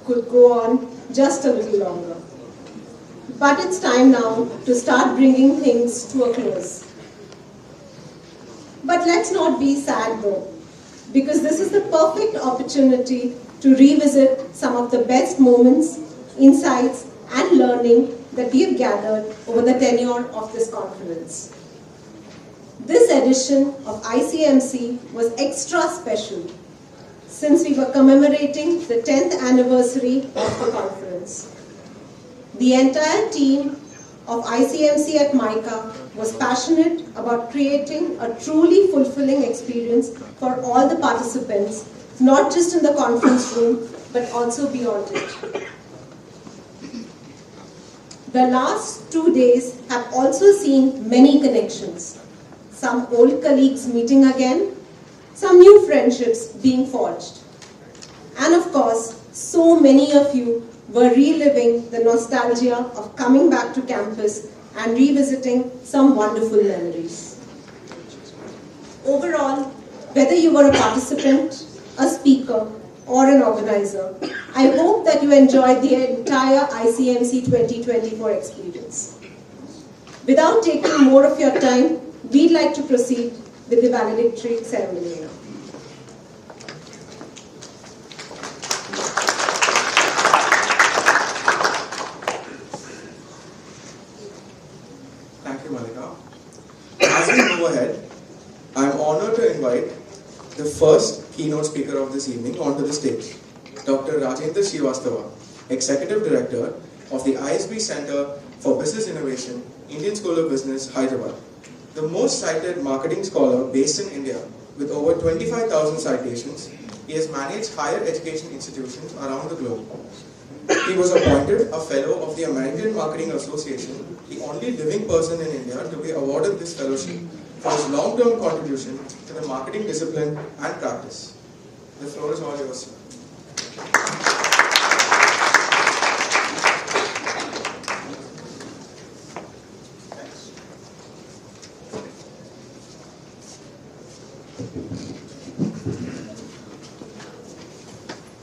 could go on just a little longer. But it's time now to start bringing things to a close. But let's not be sad though, because this is the perfect opportunity to revisit some of the best moments, insights, and learning that we have gathered over the tenure of this conference. This edition of ICMC was extra special since we were commemorating the 10th anniversary of the conference. The entire team of ICMC at MICA was passionate about creating a truly fulfilling experience for all the participants, not just in the conference room, but also beyond it. The last 2 days have also seen many connections. Some old colleagues meeting again, some new friendships being forged. And of course, so many of you were reliving the nostalgia of coming back to campus and revisiting some wonderful memories. Overall, whether you were a participant, a speaker, or an organizer, I hope that you enjoyed the entire ICMC 2024 experience. Without taking more of your time, we'd like to proceed with the valedictory ceremony now. Thank you, Malika. As we move ahead, I'm honored to invite the first keynote speaker of this evening onto the stage, Dr. Rajendra Srivastava, Executive Director of the ISB Center for Business Innovation, Indian School of Business, Hyderabad, the most cited marketing scholar based in India with over 25,000 citations. He has managed higher education institutions around the globe. He was appointed a Fellow of the American Marketing Association, the only living person in India to be awarded this fellowship for his long-term contribution to the marketing discipline and practice. The floor is all yours, sir.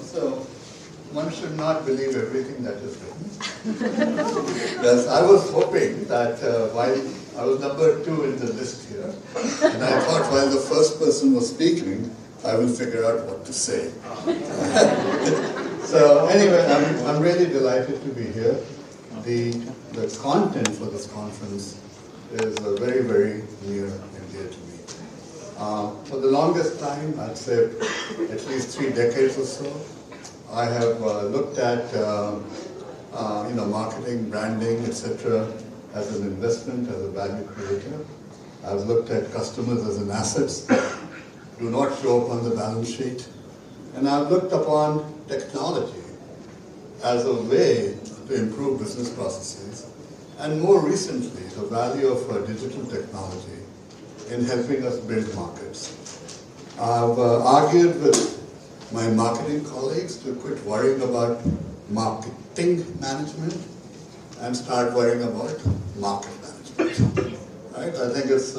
So, one should not believe everything that is written. Yes, I was hoping that while I was number 2 in the list here, and I thought while the first person was speaking, I will figure out what to say. So anyway, I'm really delighted to be here. The content for this conference is very, very near and dear to me. For the longest time, I'd say at least 3 decades or so, I have looked at marketing, branding, etc. as an investment, as a value creator. I've looked at customers as an asset that do not show up on the balance sheet. And I've looked upon technology as a way to improve business processes. And more recently, the value of digital technology in helping us build markets. I've argued with my marketing colleagues to quit worrying about marketing management and start worrying about market management. Right? I think it's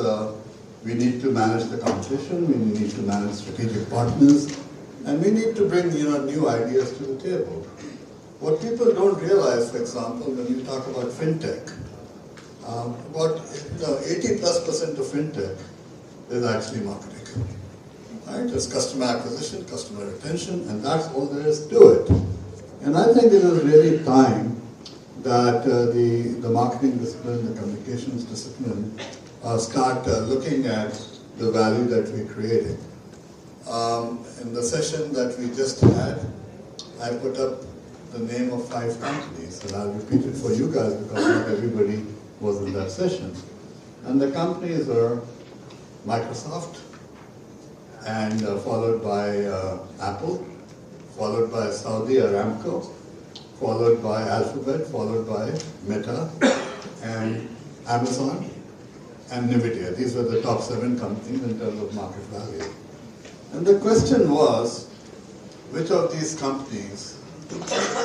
we need to manage the competition, we need to manage strategic partners, and we need to bring new ideas to the table. What people don't realize, for example, when you talk about fintech, about 80+% of fintech is actually marketing. Right? It's customer acquisition, customer retention, and that's all there is to it. And I think it is really time that the marketing discipline, the communications discipline, start looking at the value that we're creating. In the session that we just had, I put up the name of 5 companies, and I'll repeat it for you guys because not everybody was in that session. And the companies are Microsoft, and followed by Apple, followed by Saudi Aramco, followed by Alphabet, followed by Meta, and Amazon, and Nvidia. These were the top 7 companies in terms of market value. And the question was, which of these companies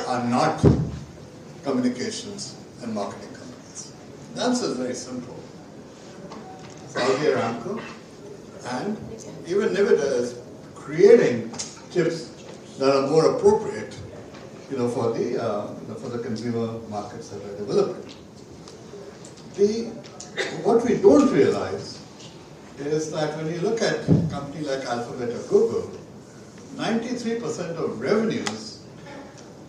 are not communications and marketing companies? The answer is very simple. Saudi Aramco and even Nvidia is creating chips that are more appropriate, for the consumer markets that are developing. What we don't realize is that when you look at a company like Alphabet or Google, 93% of revenues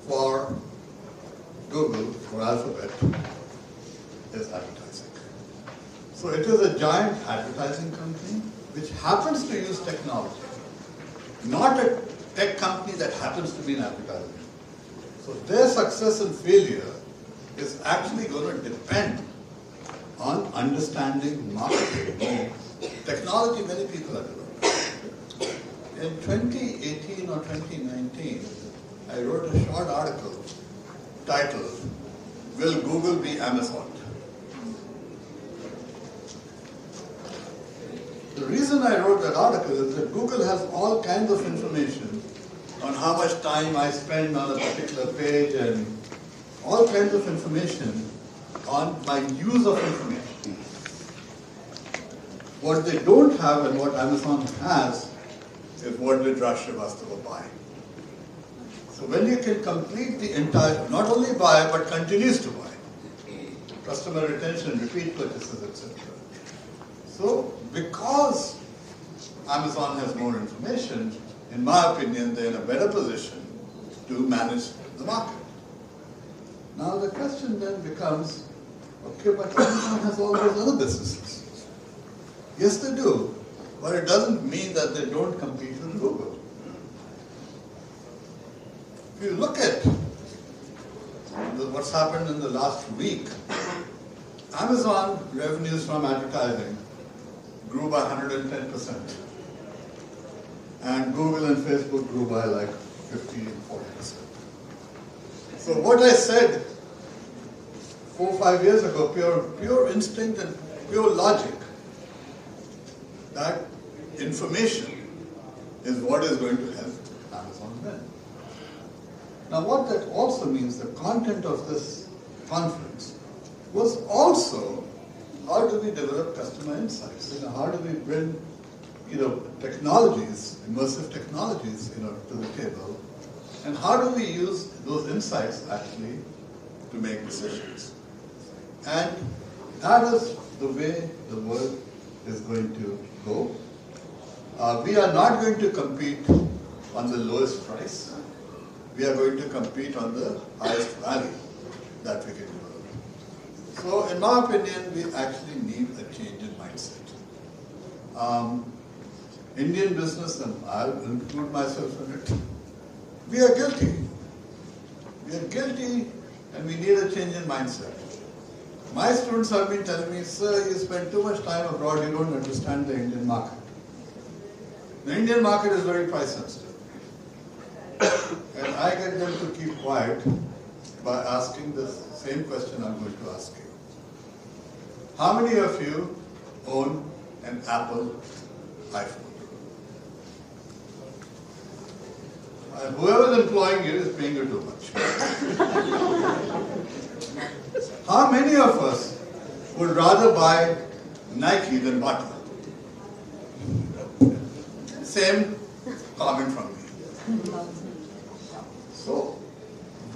for Google, for Alphabet, is advertising. So it is a giant advertising company which happens to use technology, not a tech company that happens to be in advertising. So their success and failure is actually going to depend on understanding marketing. Technology, many people are developing. In 2018 or 2019, I wrote a short article titled, "Will Google be Amazon?" The reason I wrote that article is that Google has all kinds of information on how much time I spend on a particular page and all kinds of information on my use of information. What they don't have and what Amazon has is what did Raj Srivastava buy. So when you can complete the entire, not only buy but continues to buy, customer retention, repeat purchases, etc. So because Amazon has more information, in my opinion, they're in a better position to manage the market. Now the question then becomes, okay, but Amazon has all those other businesses. Yes, they do, but it doesn't mean that they don't compete with Google. If you look at what's happened in the last week, Amazon revenues from advertising grew by 110%. And Google and Facebook grew by like 50 and 40%. So what I said 4 or 5 years ago, pure instinct and pure logic, that information is what is going to help Amazon win. Now what that also means, the content of this conference was also how do we develop customer insights? How do we bring technologies, immersive technologies to the table, and how do we use those insights actually to make decisions? And that is the way the world is going to go. We are not going to compete on the lowest price. We are going to compete on the highest value that we can develop. So in my opinion, we actually need a change in mindset. Indian business, and I'll include myself in it, we are guilty. We are guilty and we need a change in mindset. My students have been telling me, sir, you spend too much time abroad, you don't understand the Indian market. The Indian market is very price sensitive. And I get them to keep quiet by asking the same question I'm going to ask you. How many of you own an Apple iPhone? And whoever is employing you is paying you too much. How many of us would rather buy Nike than Bata? Same comment from me. So,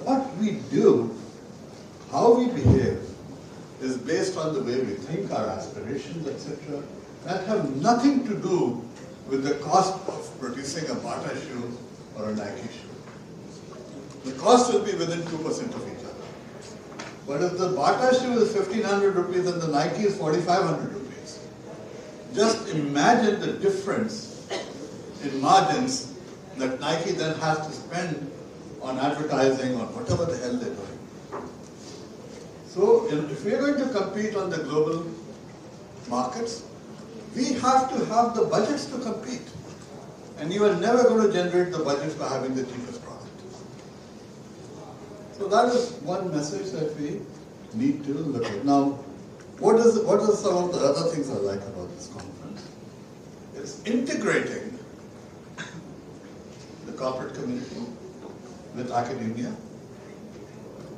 what we do, how we behave, is based on the way we think, our aspirations, etc., that have nothing to do with the cost of producing a Bata shoe or a Nike shoe. The cost will be within 2% of each other. But if the Bata shoe is 1,500 rupees and the Nike is 4,500 rupees, just imagine the difference in margins that Nike then has to spend on advertising or whatever the hell they're doing. So if we are going to compete on the global markets, we have to have the budgets to compete. And you are never going to generate the budgets by having the cheapest product. So that is one message that we need to look at. Now, what are some of the other things I like about this conference? It's integrating the corporate community with academia,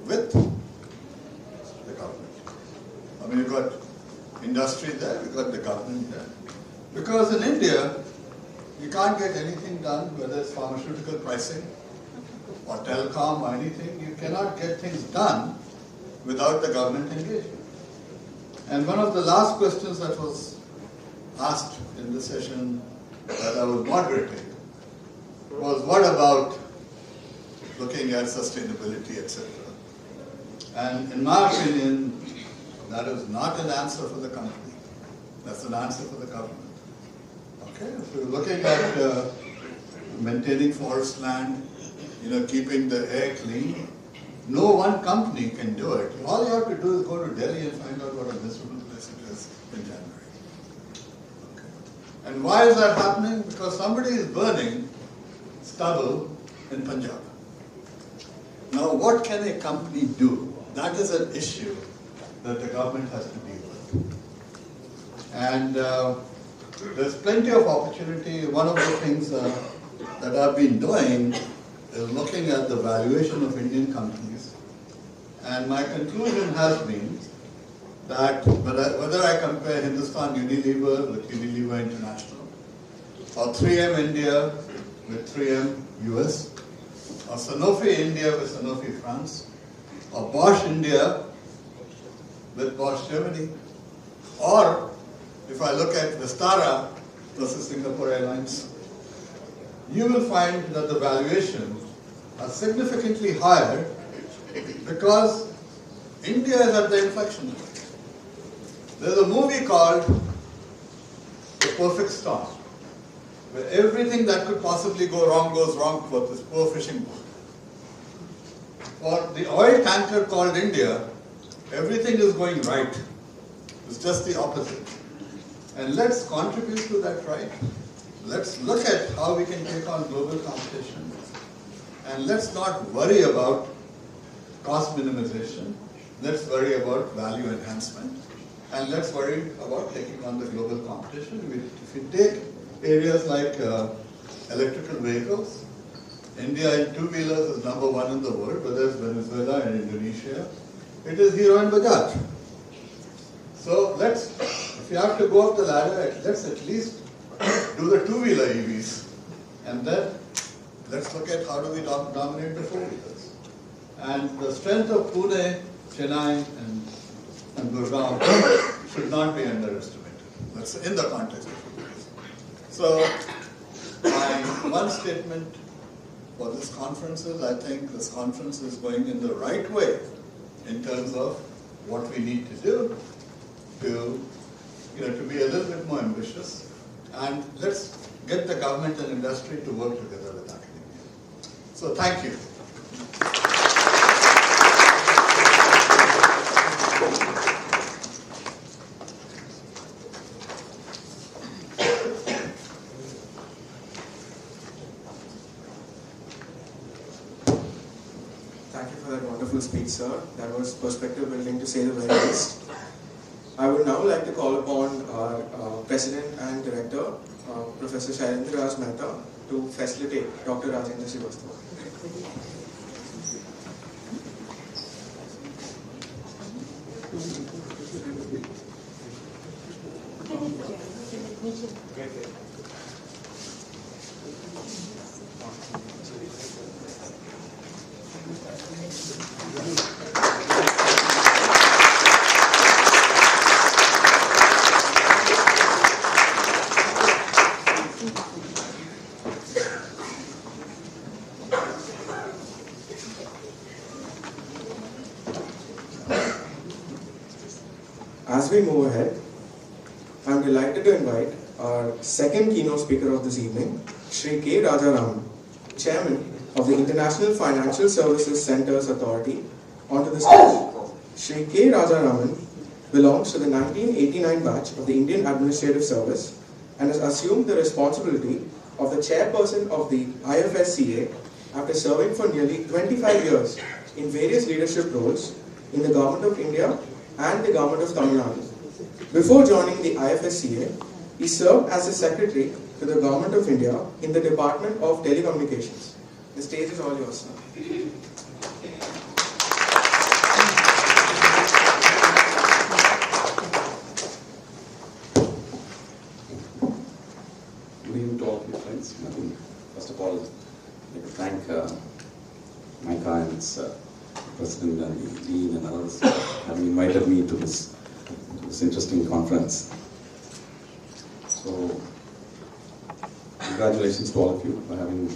with the government. I mean, you've got industry there, you've got the government there. Because in India, you can't get anything done, whether it's pharmaceutical pricing or telecom or anything, you cannot get things done without the government engagement. And one of the last questions that was asked in the session that I was moderating was, what about looking at sustainability, etc.? And in my opinion, that is not an answer for the company. That's an answer for the government. Okay, if you're looking at maintaining forest land, keeping the air clean, no one company can do it. All you have to do is go to Delhi and find out what a miserable place it is in January. Okay. And why is that happening? Because somebody is burning stubble in Punjab. Now, what can a company do? That is an issue that the government has to deal with. And there's plenty of opportunity. One of the things that I've been doing is looking at the valuation of Indian companies. And my conclusion has been that whether I compare Hindustan Unilever with Unilever International, or 3M India with 3M US, or Sanofi India with Sanofi France, or Bosch India with Bosch Germany, or if I look at Vistara versus Singapore Airlines, you will find that the valuations are significantly higher because India is at the inflection point. There's a movie called The Perfect Storm, where everything that could possibly go wrong goes wrong for this poor fishing boat. For the oil tanker called India, everything is going right. It's just the opposite. And let's contribute to that right. Let's look at how we can take on global competition. And let's not worry about cost minimization. Let's worry about value enhancement. And let's worry about taking on the global competition. If you take areas like electrical vehicles, India in two-wheelers is #1 in the world, whether it's Venezuela and Indonesia. It is Hero and Bajaj. So if you have to go up the ladder, let's at least do the two-wheeler EVs. And then let's look at how do we dominate the four-wheelers. And the strength of Pune, Chennai, and Gurgaon should not be underestimated. That's in the context of four-wheelers. So my one statement for this conference is, I think this conference is going in the right way in terms of what we need to do to be a little bit more ambitious. And let's get the government and industry to work together with academia. So thank you. Thank you for that wonderful speech, sir. That was perspective building, to say the very least. I would now like to call upon our President and Director, Professor Shailendra Raj Mehta, to facilitate Dr. Rajendra Srivastava. As we move ahead, I'm delighted to invite our second keynote speaker of this evening, Shri K. Rajaraman, Chairman of the International Financial Services Centers Authority, onto the stage. Shri K. Rajaraman belongs to the 1989 batch of the Indian Administrative Service and has assumed the responsibility of the chairperson of the IFSCA after serving for nearly 25 years in various leadership roles in the Government of India and the Government of Tamil Nadu. Before joining the IFSCA, he served as the Secretary to the Government of India in the Department of Telecommunications. The stage is all yours, sir. Good evening to all of you friends. First of all, I'd like to thank President and the Dean and others having invited me to this interesting conference. So, congratulations to all of you for having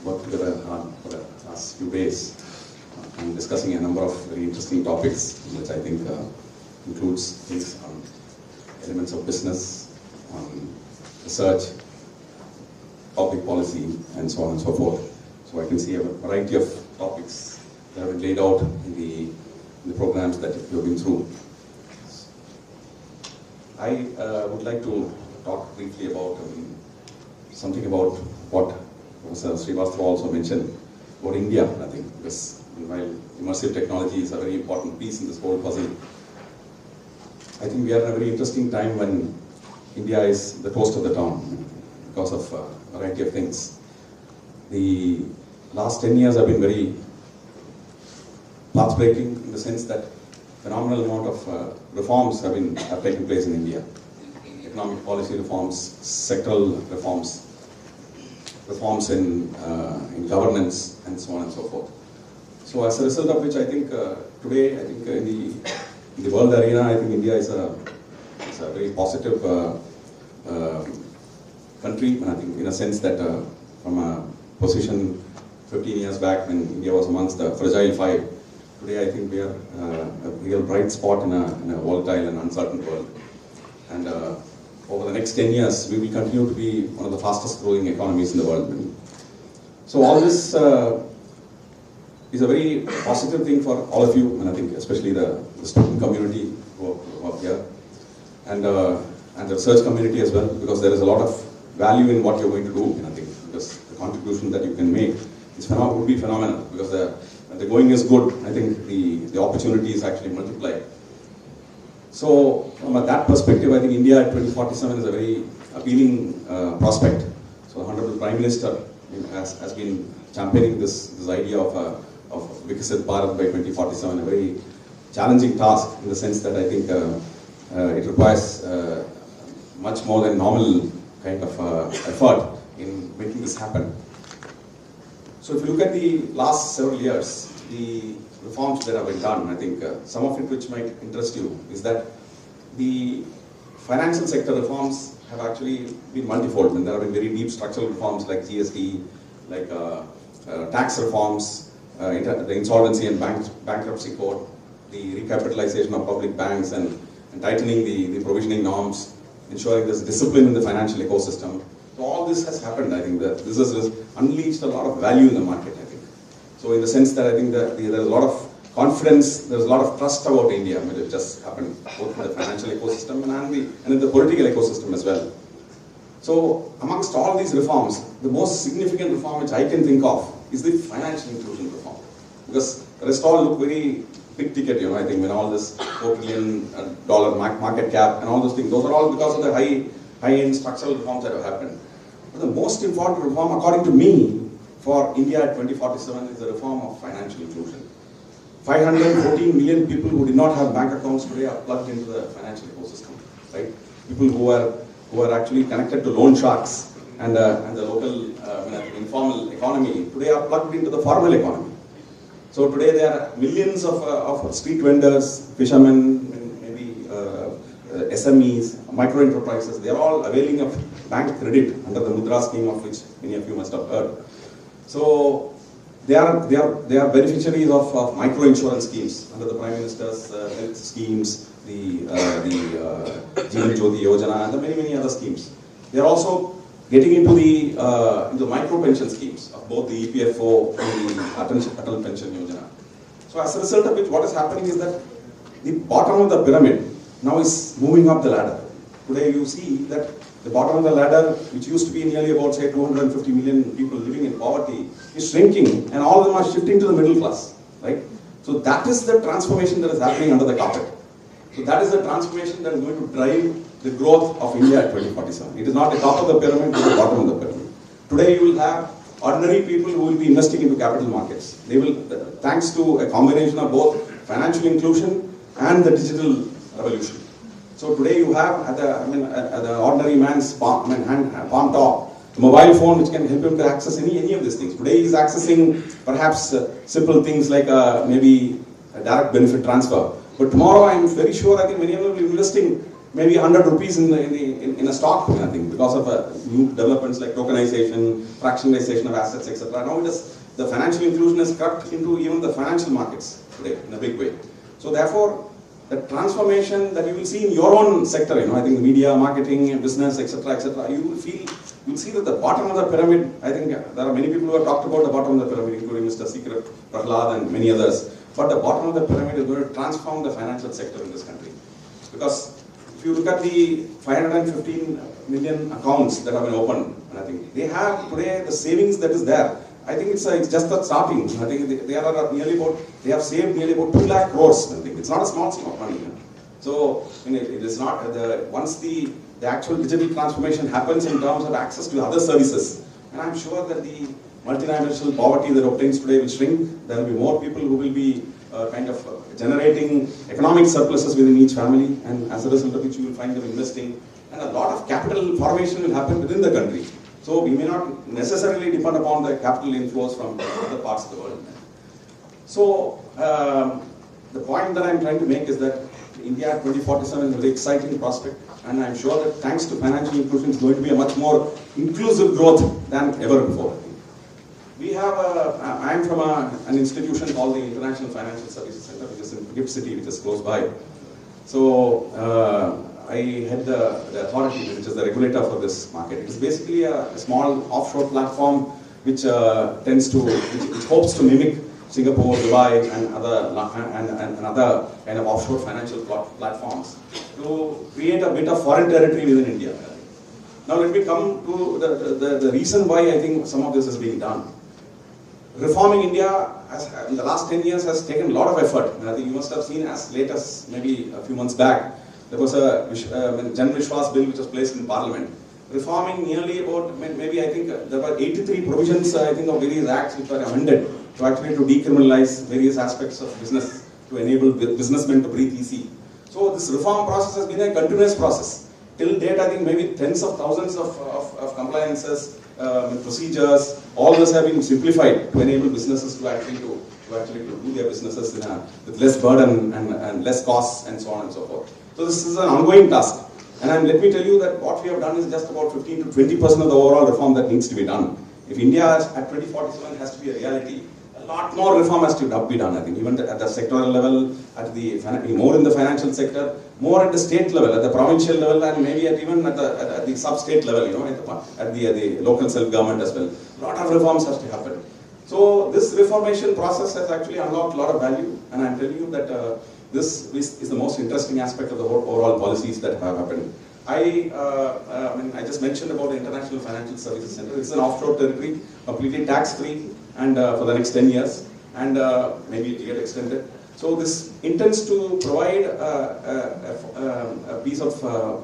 worked together hard for the last few days and discussing a number of very interesting topics, which I think includes things on elements of business, on research, public policy, and so on and so forth. So I can see a variety of topics that have been laid out in the programs that you have been through. I would like to talk briefly about something about what Professor Srivastava also mentioned about India, I think, because while immersive technology is a very important piece in this whole puzzle, I think we are in a very interesting time when India is the toast of the town because of a variety of things. The last 10 years have been very path-breaking in the sense that phenomenal amount of reforms have taken place in India. Economic policy reforms, sectoral reforms, reforms in governance, and so on and so forth. So as a result of which, I think today, I think in the world arena, I think India is a very positive country, and I think in a sense that from a position 15 years back when India was amongst the fragile five, today I think we are a real bright spot in a volatile and uncertain world. And over the next 10 years, we will continue to be one of the fastest growing economies in the world. So all this is a very positive thing for all of you, and I think especially the student community who are here, and the research community as well, because there is a lot of value in what you're going to do, I think, because the contribution that you can make would be phenomenal, because the going is good. I think the opportunities actually multiply. So from that perspective, I think India at 2047 is a very appealing prospect. So the Honorable Prime Minister has been championing this idea of Viksit Bharat by 2047, a very challenging task in the sense that I think it requires much more than normal kind of effort in making this happen. So if you look at the last several years, the reforms that have been done, I think some of it which might interest you is that the financial sector reforms have actually been multifold, and there have been very deep structural reforms like GST, like tax reforms, the insolvency and bankruptcy code, the recapitalization of public banks, and tightening the provisioning norms, ensuring there's discipline in the financial ecosystem. So all this has happened. I think that this has unleashed a lot of value in the market, I think. So in the sense that I think that there's a lot of confidence, there's a lot of trust about India, which has just happened both in the financial ecosystem and in the political ecosystem as well. So amongst all these reforms, the most significant reform which I can think of is the financial inclusion reform. Because the rest all look very big ticket, I think, when all this $4 billion market cap and all those things, those are all because of the high-end structural reforms that have happened. But the most important reform, according to me, for India at 2047 is the reform of financial inclusion. 514 million people who did not have bank accounts today are plugged into the financial ecosystem, right? People who are actually connected to loan sharks and the local informal economy today are plugged into the formal economy. So today there are millions of street vendors, fishermen, maybe SMEs, micro enterprises. They are all availing of bank credit under the Mudra scheme, of which many of you must have heard. So they are beneficiaries of micro insurance schemes under the Prime Minister's health schemes, the Jeevan Jyoti Yojana, and the many other schemes. They are also getting into the micro pension schemes of both the EPFO and the Atal Pension Yojana. So as a result of which, what is happening is that the bottom of the pyramid now is moving up the ladder. Today you see that the bottom of the ladder, which used to be nearly about, say, 250 million people living in poverty, is shrinking, and all of them are shifting to the middle class, right? So that is the transformation that is happening under the carpet. So that is the transformation that is going to drive the growth of India at 2047. It is not the top of the pyramid, it is the bottom of the pyramid. Today you will have ordinary people who will be investing into capital markets. They will, thanks to a combination of both financial inclusion and the digital revolution. So today you have at the ordinary man's palm top, a mobile phone which can help him to access any of these things. Today he is accessing perhaps simple things like maybe a direct benefit transfer. But tomorrow I am very sure, I think many of them will be investing maybe 100 rupees in a stock, I think, because of new developments like tokenization, fractionalization of assets, etc. Now the financial inclusion has crept into even the financial markets today in a big way. So therefore, the transformation that you will see in your own sector, I think media, marketing, business, etc., you will see that the bottom of the pyramid, I think there are many people who have talked about the bottom of the pyramid, including Mr. Sikar, Prahlad and many others. But the bottom of the pyramid is going to transform the financial sector in this country. Because if you look at the 515 million accounts that have been opened, and I think they have today the savings that is there. I think it's just the starting. I think they have saved nearly about 2 lakh crores. I think it's not a small sum of money. So it is not once the actual digital transformation happens in terms of access to other services, and I'm sure that the multinational poverty that obtains today will shrink. There will be more people who will be generating economic surpluses within each family, and as a result of which you will find them investing, and a lot of capital formation will happen within the country. So we may not necessarily depend upon the capital inflows from other parts of the world. So the point that I'm trying to make is that India 2047 is a very exciting prospect, and I'm sure that thanks to financial inclusion, it's going to be a much more inclusive growth than ever before. We have I'm from an institution called the International Financial Services Center, which is in Gift City, which is close by. So I head the authority, which is the regulator for this market. It is basically a small offshore platform which which hopes to mimic Singapore, Dubai, and other kind of offshore financial platforms to create a bit of foreign territory within India. Now let me come to the reason why I think some of this is being done. Reforming India in the last 10 years has taken a lot of effort. And I think you must have seen as late as maybe a few months back, there was a Jan Vishwas bill which was placed in Parliament. Reforming nearly about, maybe I think there were 83 provisions, I think, of various acts which were amended to actually to decriminalize various aspects of business, to enable businessmen to breathe easy. So this reform process has been a continuous process. Till date, I think maybe tens of thousands of compliances, procedures, all this have been simplified to enable businesses to actually do their businesses with less burden and less costs and so on and so forth. So this is an ongoing task. And let me tell you that what we have done is just about 15 to 20% of the overall reform that needs to be done. If India at 2047 has to be a reality, a lot more reform has to be done, I think, even at the sectoral level, more in the financial sector, more at the state level, at the provincial level, and maybe even at the sub-state level, at the local self-government as well. A lot of reforms has to happen. So this reformation process has actually unlocked a lot of value, and I'm telling you that this is the most interesting aspect of the overall policies that have happened. I just mentioned about the International Financial Services Center. It's an offshore territory, completely tax-free, and for the next 10 years, and maybe it will get extended. So this intends to provide a piece of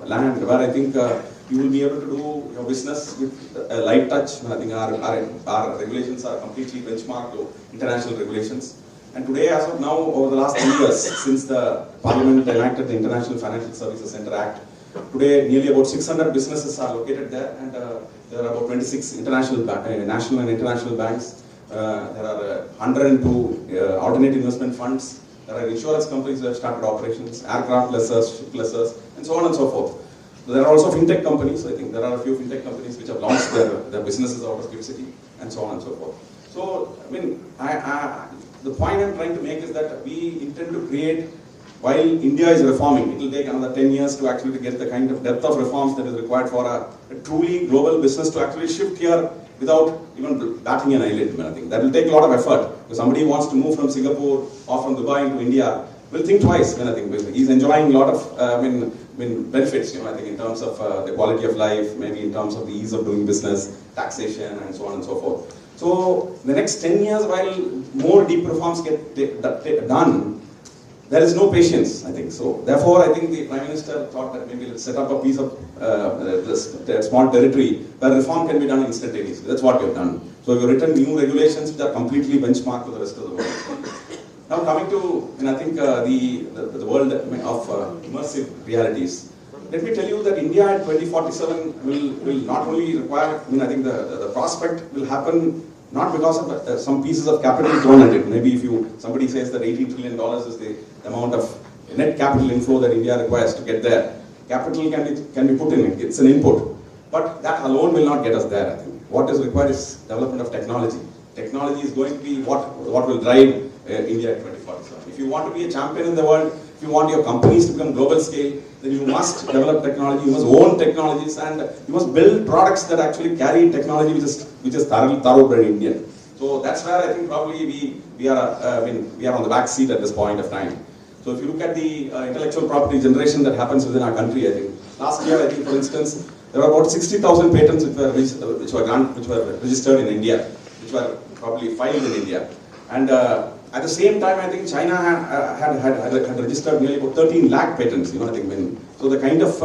land where I think you will be able to do your business with a light touch. I think our regulations are completely benchmarked to international regulations. And today, as of now, over the last 3 years, since the Parliament enacted the International Financial Services Center Act, today nearly about 600 businesses are located there, and there are about 26 national and international banks. There are 102 alternate investment funds. There are insurance companies that have started operations, aircraft lessors, ship lessors, and so on and so forth. So there are also fintech companies. I think there are a few fintech companies which have launched their businesses out of Gift City, and so on and so forth. So, the point I'm trying to make is that we intend to create, while India is reforming, it will take another 10 years to actually get the kind of depth of reforms that is required for a truly global business to actually shift here without even batting an eyelid. I think that will take a lot of effort. If somebody wants to move from Singapore or from Dubai into India, will think twice. I think he's enjoying a lot of benefits. I think in terms of the quality of life, maybe in terms of the ease of doing business, taxation, and so on and so forth. So the next 10 years, while more deep reforms get done, there is no patience, I think. So therefore, I think the Prime Minister thought that maybe let's set up a piece of this small territory where reform can be done instantaneously. That's what we have done. So we have written new regulations which are completely benchmarked to the rest of the world. Now coming to, I think the world of immersive realities. let me tell you that India in 2047 will not only require, I think the prospect will happen not because of some pieces of capital thrown at it. Maybe if somebody says that $18 trillion is the amount of net capital inflow that India requires to get there. Capital can be put in, it's an input. But that alone will not get us there, I think. What is required is development of technology. Technology is going to be what will drive India at 2047. If you want to be a champion in the world, if you want your companies to become global scale, then you must develop technology, you must own technologies, and you must build products that actually carry technology which is thoroughbred Indian. So that's where I think probably we are on the back seat at this point of time. So if you look at the intellectual property generation that happens within our country, I think last year, I think for instance, there were about 60,000 patents which were registered in India, which were probably filed in India. And at the same time, I think China had registered nearly about 13 lakh patents. I think so the kind of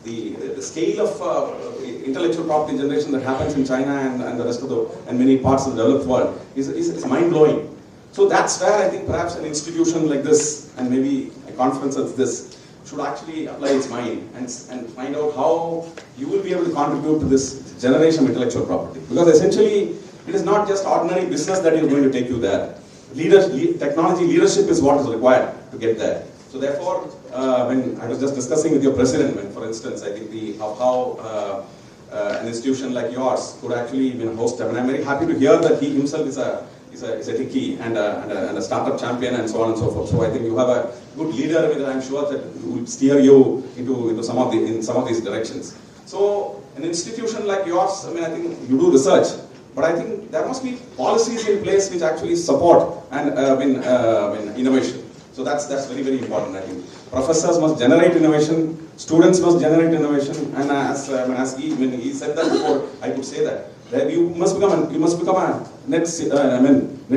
the scale of intellectual property generation that happens in China and the rest of and many parts of the developed world is mind blowing. So that's where I think perhaps an institution like this and maybe a conference as this should actually apply its mind and find out how you will be able to contribute to this generation of intellectual property. Because essentially, it is not just ordinary business that is going to take you there. Technology leadership is what is required to get there. So therefore, when I was just discussing with your president, for instance, I think how an institution like yours could actually host. I'm very happy to hear that he himself is a techie and a startup champion and so on and so forth. So I think you have a good leader with, I'm sure that will steer you into some of these directions. So an institution like yours, I think you do research, but I think there must be policies in place which actually support innovation. So that's very, very important. I think professors must generate innovation, students must generate innovation, and as he said that before, I could say that. You must become a net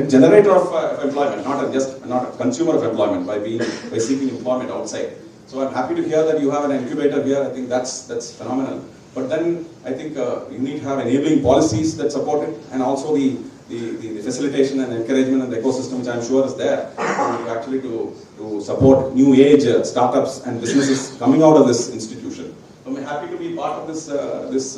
generator of employment, not a consumer of employment by seeking employment outside. So I'm happy to hear that you have an incubator here. I think that's phenomenal. But then I think you need to have enabling policies that support it, and also the facilitation and encouragement and the ecosystem, which I'm sure is there, actually to support new age startups and businesses coming out of this institution. So I'm happy to be part of this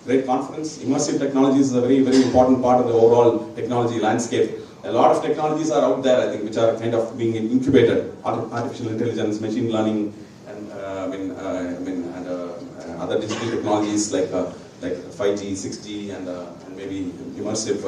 great conference. Immersive technologies is a very, very important part of the overall technology landscape. A lot of technologies are out there, I think, which are kind of being incubated. Artificial intelligence, machine learning, and other digital technologies like 5G, 6G, and maybe immersive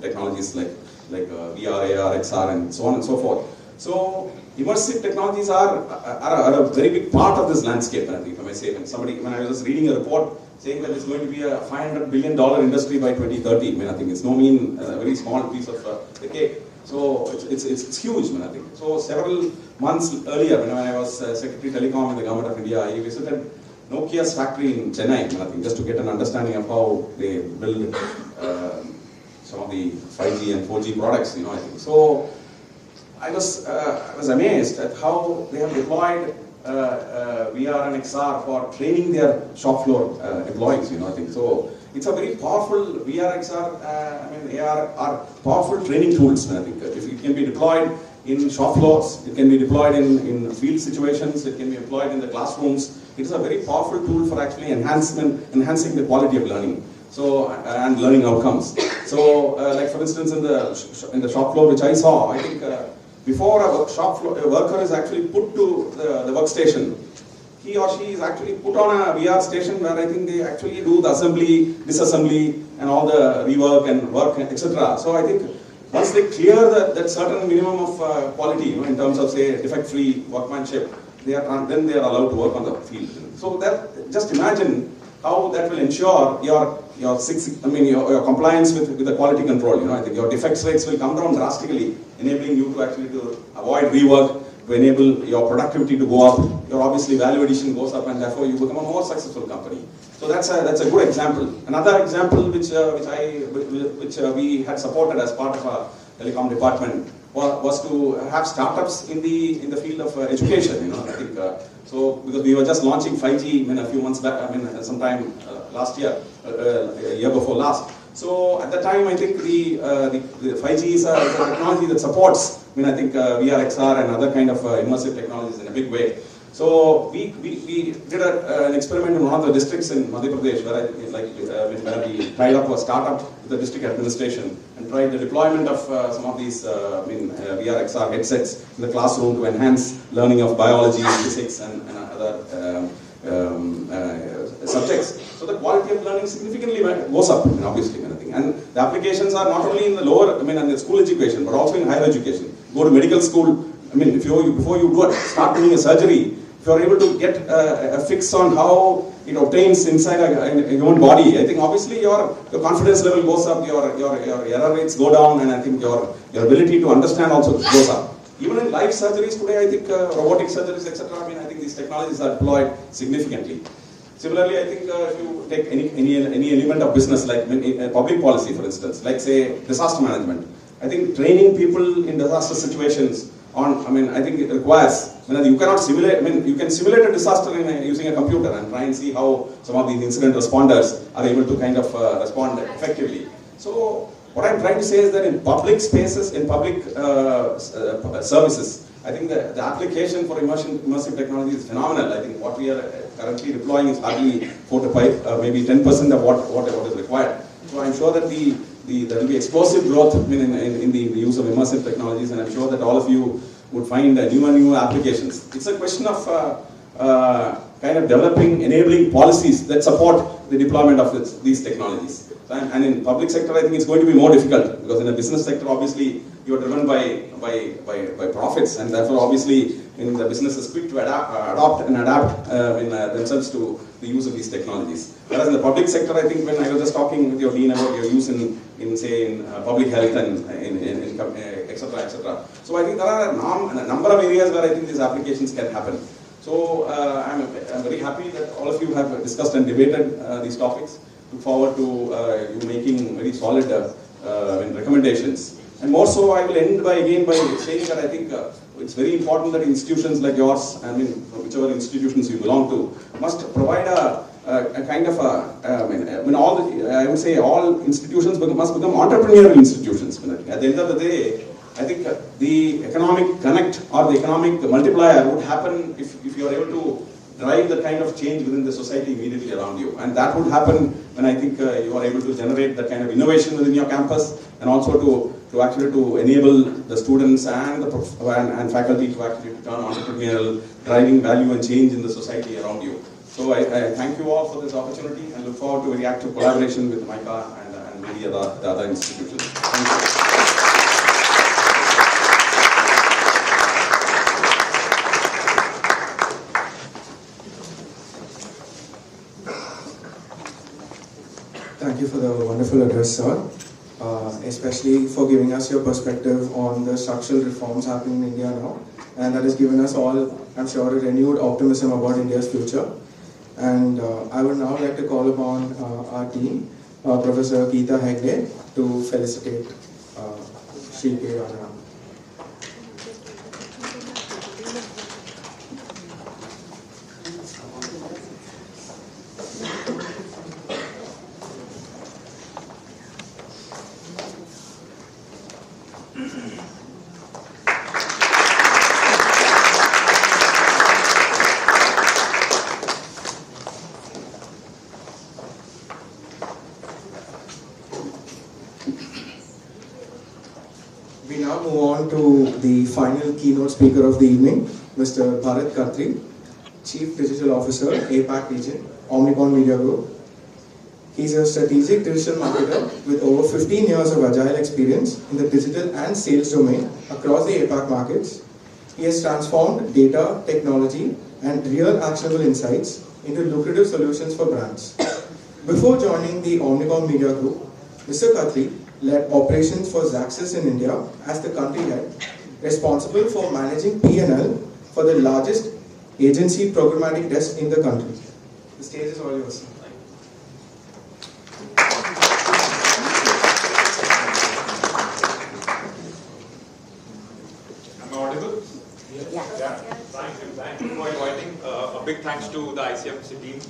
technologies like VR, AR, XR, and so on and so forth. So immersive technologies are a very big part of this landscape, I think, if I may say. When I was just reading a report saying that it's going to be a $500 billion industry by 2030, I think it's no mean a very small piece of the cake. So it's huge, I think. So several months earlier, when I was Secretary Telecom in the Government of India, I visited Nokia's factory in Chennai, I think, just to get an understanding of how they build some of the 5G and 4G products, I think. So I was amazed at how they have deployed VR and XR for training their shop floor employees, I think. So it's a very powerful VR, XR, AR are powerful training tools, I think. If it can be deployed in shop floors, it can be deployed in field situations, it can be employed in the classrooms. It is a very powerful tool for actually enhancing the quality of learning. So and learning outcomes. So like for instance in the shop floor which I saw, I think before a worker is actually put to the workstation, he or she is actually put on a VR station where I think they actually do the assembly, disassembly, and all the rework and work, etc. So I think once they clear that certain minimum of quality, in terms of say defect-free workmanship, then they are allowed to work on the field. So that, just imagine how that will ensure your compliance with the quality control. I think your defects rates will come down drastically, enabling you to actually avoid rework, to enable your productivity to go up. Your obviously value addition goes up, and therefore you become a more successful company. So that's a good example. Another example which we had supported as part of our telecom department was to have startups in the field of education. I think so, because we were just launching 5G a few months back. Sometime last year, a year before last. So at that time, I think the 5G is a technology that supports. I think VR, XR, and other kind of immersive technologies in a big way. So we did an experiment in one of the districts in Madhya Pradesh where where we tried up a startup with the district administration and tried the deployment of some of these VR XR headsets in the classroom to enhance learning of biology, physics, and other subjects. So the quality of learning significantly goes up, obviously, and the applications are not only in the lower, in the school education, but also in higher education. Go to medical school. Before you start doing a surgery, if you are able to get a fix on how it obtains inside a human body, I think obviously your confidence level goes up, your error rates go down, and I think your ability to understand also goes up. Even in life surgeries today, I think robotic surgeries, etc. I think these technologies are deployed significantly. Similarly, I think if you take any element of business, like public policy, for instance, like say disaster management, I think training people in disaster situations I think it requires, you cannot simulate, you can simulate a disaster using a computer and try and see how some of these incident responders are able to kind of respond effectively. So what I'm trying to say is that in public spaces, in public services, I think the application for immersive technology is phenomenal. I think what we are currently deploying is hardly 4 to 5, maybe 10% of what is required. So I'm sure that there will be explosive growth in the use of immersive technologies, and I'm sure that all of you would find new and new applications. It's a question of kind of developing, enabling policies that support the deployment of these technologies. And in public sector, I think it's going to be more difficult, because in the business sector, obviously, you are driven by profits, and therefore, obviously, the business is quick to adopt themselves to the use of these technologies. Whereas in the public sector, I think when I was just talking with your dean about your use in public health and etc. So I think there are a number of areas where I think these applications can happen. So I'm very happy that all of you have discussed and debated these topics. Look forward to you making very solid recommendations. And more so, I will end by saying that I think it's very important that institutions like yours, whichever institutions you belong to, must provide a kind of I would say all institutions must become entrepreneurial institutions. At the end of the day, I think the economic connect or the economic multiplier would happen if you are able to drive the kind of change within the society immediately around you. And that would happen when I think you are able to generate that kind of innovation within your campus, and also to actually enable the students and faculty to actually turn entrepreneurial, driving value and change in the society around you. So I thank you all for this opportunity and look forward to a very active collaboration with MICA and many the other institutions. Thank you. Thank you for the wonderful address, sir. Especially for giving us your perspective on the structural reforms happening in India now. And that has given us all, I'm sure, a renewed optimism about India's future. And I would now like to call upon our dean, Professor Geeta Hegde, to felicitate Shri K. Rajaram. We now move on to the final keynote speaker of the evening, Mr. Bharat Khatri, Chief Digital Officer, APAC Region, Omnicom Media Group. He's a strategic digital marketer with over 15 years of agile experience in the digital and sales domain across the APAC markets. He has transformed data, technology, and real actionable insights into lucrative solutions for brands. Before joining the Omnicom Media Group, Mr. Khatri led operations for Zaxxas in India as the country head, responsible for managing P&L for the largest agency programmatic desk in the country. The stage is all yours. Am I audible? Yeah. Thank you for inviting. A big thanks to the ICMC team.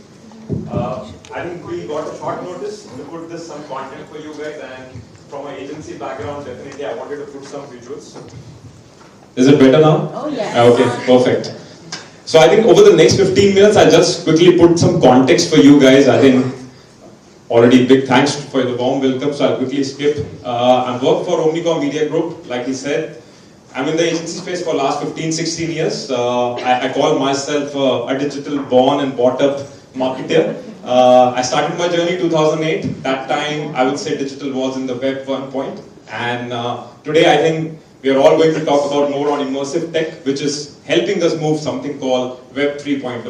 I think we got a short notice to put this some content for you guys, and from an agency background, definitely I wanted to put some visuals. Is it better now? Oh yeah. Okay, perfect. So I think over the next 15 minutes, I'll just quickly put some context for you guys. I think already big thanks for the warm welcome, so I'll quickly skip. I work for Omnicom Media Group, like he said. I'm in the agency space for last 15, 16 years. I call myself a digital born and brought up marketer. I started my journey in 2008. That time, I would say digital was in the web 1 And today, I think we are all going to talk about more on immersive tech, which is helping us move something called Web 3.0.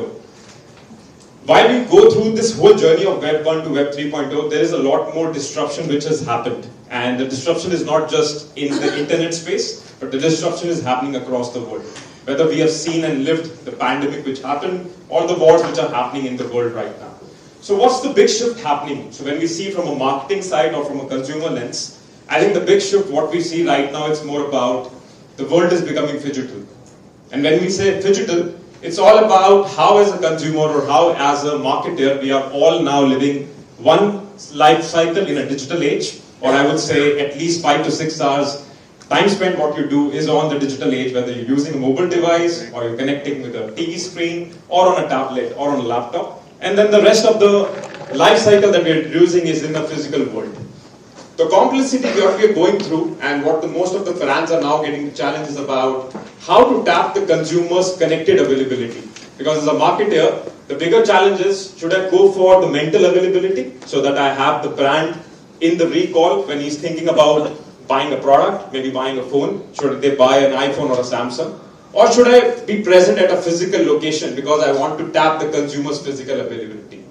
While we go through this whole journey of Web 1 to Web 3.0, there is a lot more disruption which has happened. And the disruption is not just in the internet space, but the disruption is happening across the world. Whether we have seen and lived the pandemic which happened, or the wars which are happening in the world right now. So what's the big shift happening? So when we see from a marketing side or from a consumer lens, I think the big shift, what we see right now, it's more about the world is becoming phygital. And when we say phygital, it's all about how as a consumer or how as a marketer, we are all now living one life cycle in a digital age, or I would say at least 5 to 6 hours time spent what you do is on the digital age, whether you're using a mobile device or you're connecting with a TV screen or on a tablet or on a laptop. And then the rest of the life cycle that we're using is in the physical world. The complexity what we're going through and what the most of the brands are now getting the challenge is about how to tap the consumer's connected availability. Because as a marketer, the bigger challenge is, should I go for the mental availability so that I have the brand in the recall when he's thinking about buying a product, maybe buying a phone, should they buy an iPhone or a Samsung? Or should I be present at a physical location because I want to tap the consumer's physical availability?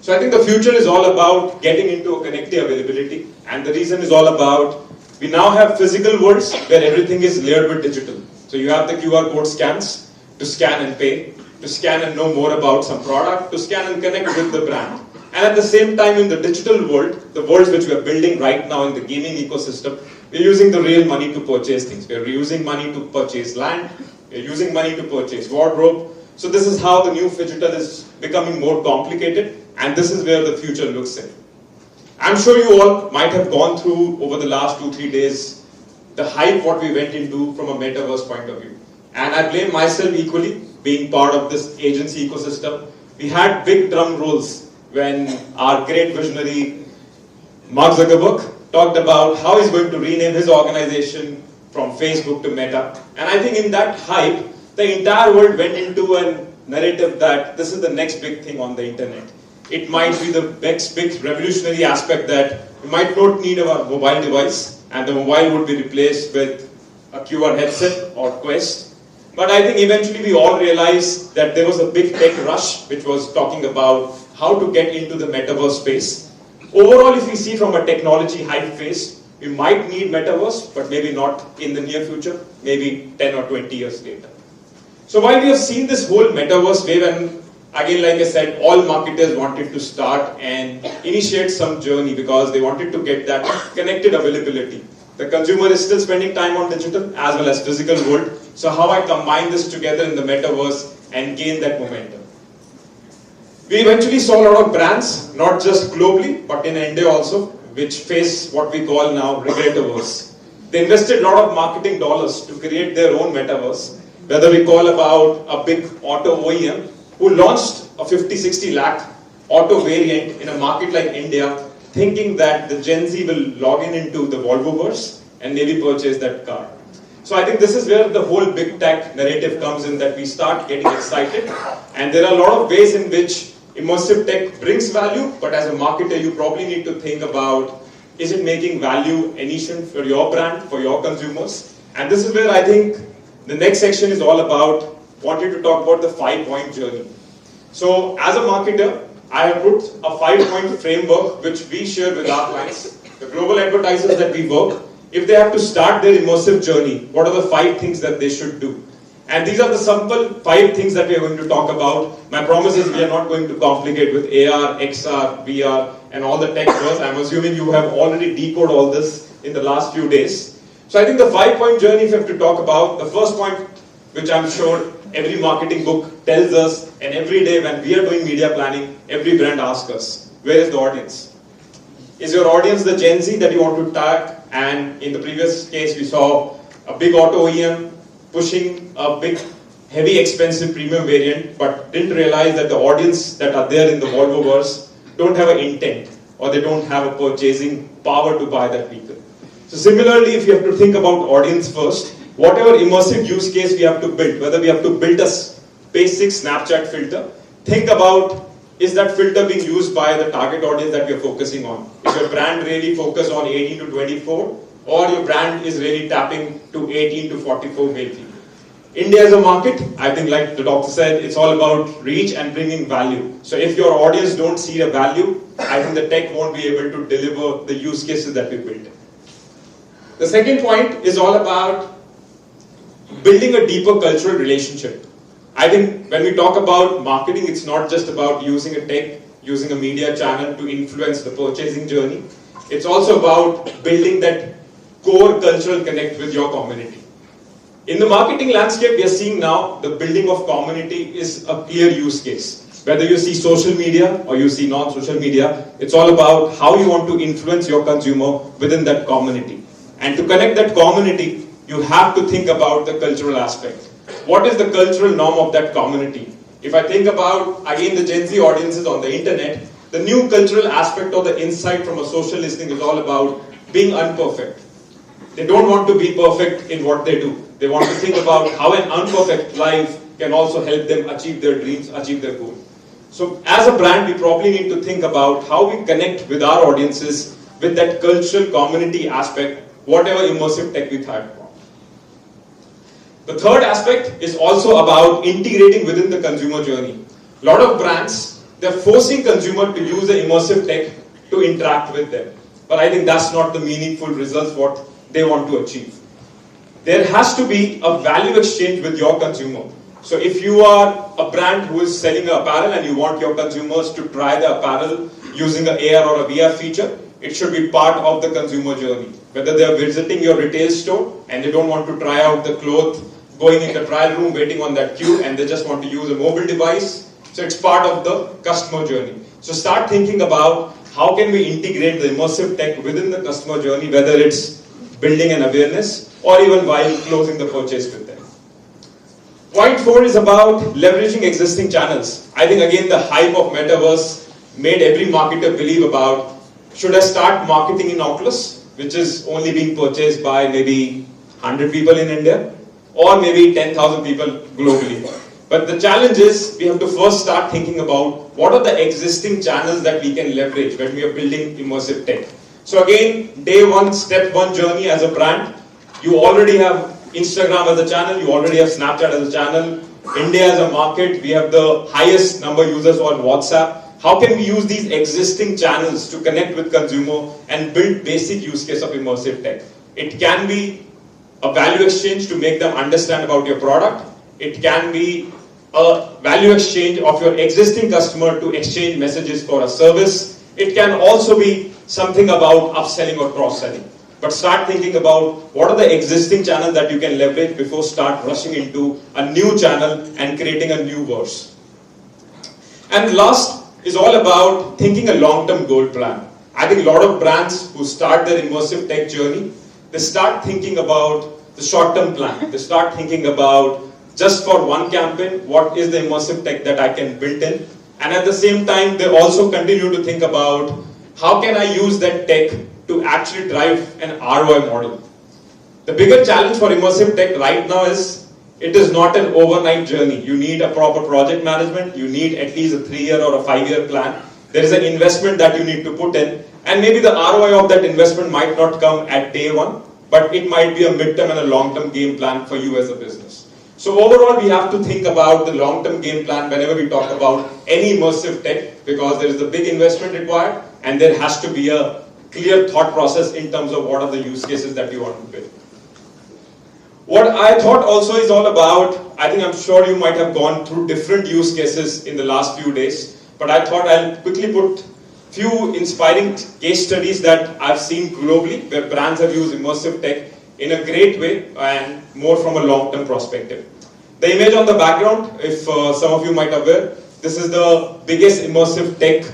So I think the future is all about getting into a connected availability, and the reason is all about, we now have physical worlds where everything is layered with digital. So you have the QR code scans to scan and pay, to scan and know more about some product, to scan and connect with the brand. And at the same time in the digital world, the worlds which we are building right now in the gaming ecosystem, we're using the real money to purchase things. We're using money to purchase land, we're using money to purchase wardrobe. So this is how the new phygital is becoming more complicated, and this is where the future looks in. I'm sure you all might have gone through over the last 2-3 days the hype what we went into from a metaverse point of view. And I blame myself equally, being part of this agency ecosystem. We had big drum rolls when our great visionary Mark Zuckerberg talked about how he's going to rename his organization from Facebook to Meta. And I think in that hype, the entire world went into a narrative that this is the next big thing on the internet. It might be the next big revolutionary aspect that we might not need a mobile device, and the mobile would be replaced with a QR headset or Quest. But I think eventually we all realized that there was a big tech rush which was talking about how to get into the metaverse space. Overall, if we see from a technology hype phase, we might need metaverse, but maybe not in the near future, maybe 10 or 20 years later. So while we have seen this whole metaverse wave, and again, like I said, all marketers wanted to start and initiate some journey because they wanted to get that connected availability. The consumer is still spending time on digital as well as physical world. So how I combine this together in the metaverse and gain that momentum. We eventually saw a lot of brands, not just globally, but in India also, which face what we call now regretverse. They invested a lot of marketing dollars to create their own metaverse. Whether we call about a big auto OEM who launched a 50-60 lakh auto variant in a market like India, thinking that the Gen Z will log in into the Volvoverse and maybe purchase that car. So I think this is where the whole big tech narrative comes in, that we start getting excited. And there are a lot of ways in which immersive tech brings value, but as a marketer, you probably need to think about, is it making value addition for your brand, for your consumers? And this is where I think the next section is all about, wanted to talk about the 5-point journey. So as a marketer, I have put a 5-point framework which we share with our clients. The global advertisers that we work, if they have to start their immersive journey, what are the 5 things that they should do? And these are the simple 5 things that we are going to talk about. My promise is we are not going to complicate with AR, XR, VR, and all the tech words. I'm assuming you have already decoded all this in the last few days. So I think the 5-point journey, if you have to talk about, the first point, which I'm sure every marketing book tells us, and every day when we are doing media planning, every brand asks us, where is the audience? Is your audience the Gen Z that you want to tag? And in the previous case, we saw a big auto OEM pushing a big heavy expensive premium variant, but didn't realize that the audience that are there in the Volvoverse don't have an intent, or they don't have a purchasing power to buy that vehicle. So similarly, if you have to think about audience first, whatever immersive use case we have to build, whether we have to build a basic Snapchat filter, think about, is that filter being used by the target audience that we are focusing on? Is your brand really focused on 18 to 24, or your brand is really tapping to 18 to 44 male people? India as a market, I think like the doctor said, it's all about reach and bringing value. So if your audience don't see the value, I think the tech won't be able to deliver the use cases that we built. The second point is all about building a deeper cultural relationship. I think when we talk about marketing, it's not just about using a tech, using a media channel to influence the purchasing journey. It's also about building that core cultural connect with your community. In the marketing landscape, we are seeing now the building of community is a clear use case. Whether you see social media or you see non-social media, it's all about how you want to influence your consumer within that community. And to connect that community, you have to think about the cultural aspect. What is the cultural norm of that community? If I think about, again, the Gen Z audiences on the internet, the new cultural aspect or the insight from a social listening is all about being unperfect. They don't want to be perfect in what they do. They want to think about how an unperfect life can also help them achieve their dreams, achieve their goal. So as a brand, we probably need to think about how we connect with our audiences with that cultural community aspect, whatever immersive tech we thrive upon. The third aspect is also about integrating within the consumer journey. A lot of brands, they're forcing consumer to use the immersive tech to interact with them. But I think that's not the meaningful results what they want to achieve. There has to be a value exchange with your consumer. So if you are a brand who is selling apparel and you want your consumers to try the apparel using an AR or a VR feature, it should be part of the consumer journey. Whether they are visiting your retail store and they don't want to try out the clothes, going in the trial room, waiting on that queue, and they just want to use a mobile device. So it's part of the customer journey. So start thinking about how can we integrate the immersive tech within the customer journey, whether it's building an awareness or even while closing the purchase with them. Point 4 is about leveraging existing channels. I think again the hype of metaverse made every marketer believe about, should I start marketing in Oculus, which is only being purchased by maybe 100 people in India or maybe 10,000 people globally. But the challenge is we have to first start thinking about what are the existing channels that we can leverage when we are building immersive tech. So again, day one, step one journey as a brand, you already have Instagram as a channel, you already have Snapchat as a channel. India as a market, we have the highest number of users on WhatsApp. How can we use these existing channels to connect with consumer and build basic use case of immersive tech? It can be a value exchange to make them understand about your product. It can be a value exchange of your existing customer to exchange messages for a service. It can also be something about upselling or cross-selling. But start thinking about what are the existing channels that you can leverage before start rushing into a new channel and creating a new verse. And last is all about thinking a long-term goal plan. I think a lot of brands who start their immersive tech journey, they start thinking about the short-term plan. They start thinking about just for one campaign, what is the immersive tech that I can build in? And at the same time, they also continue to think about how can I use that tech to actually drive an ROI model. The bigger challenge for immersive tech right now is it is not an overnight journey. You need a proper project management. You need at least a 3-year or a 5-year plan. There is an investment that you need to put in, and maybe the ROI of that investment might not come at day one, but it might be a midterm and a long-term game plan for you as a business. So overall, we have to think about the long-term game plan whenever we talk about any immersive tech, because there is a big investment required, and there has to be a clear thought process in terms of what are the use cases that you want to build. What I thought also is all about, I think I'm sure you might have gone through different use cases in the last few days, but I thought I'll quickly put few inspiring case studies that I've seen globally where brands have used immersive tech in a great way and more from a long-term perspective. The image on the background, if some of you might be aware, this is the biggest immersive tech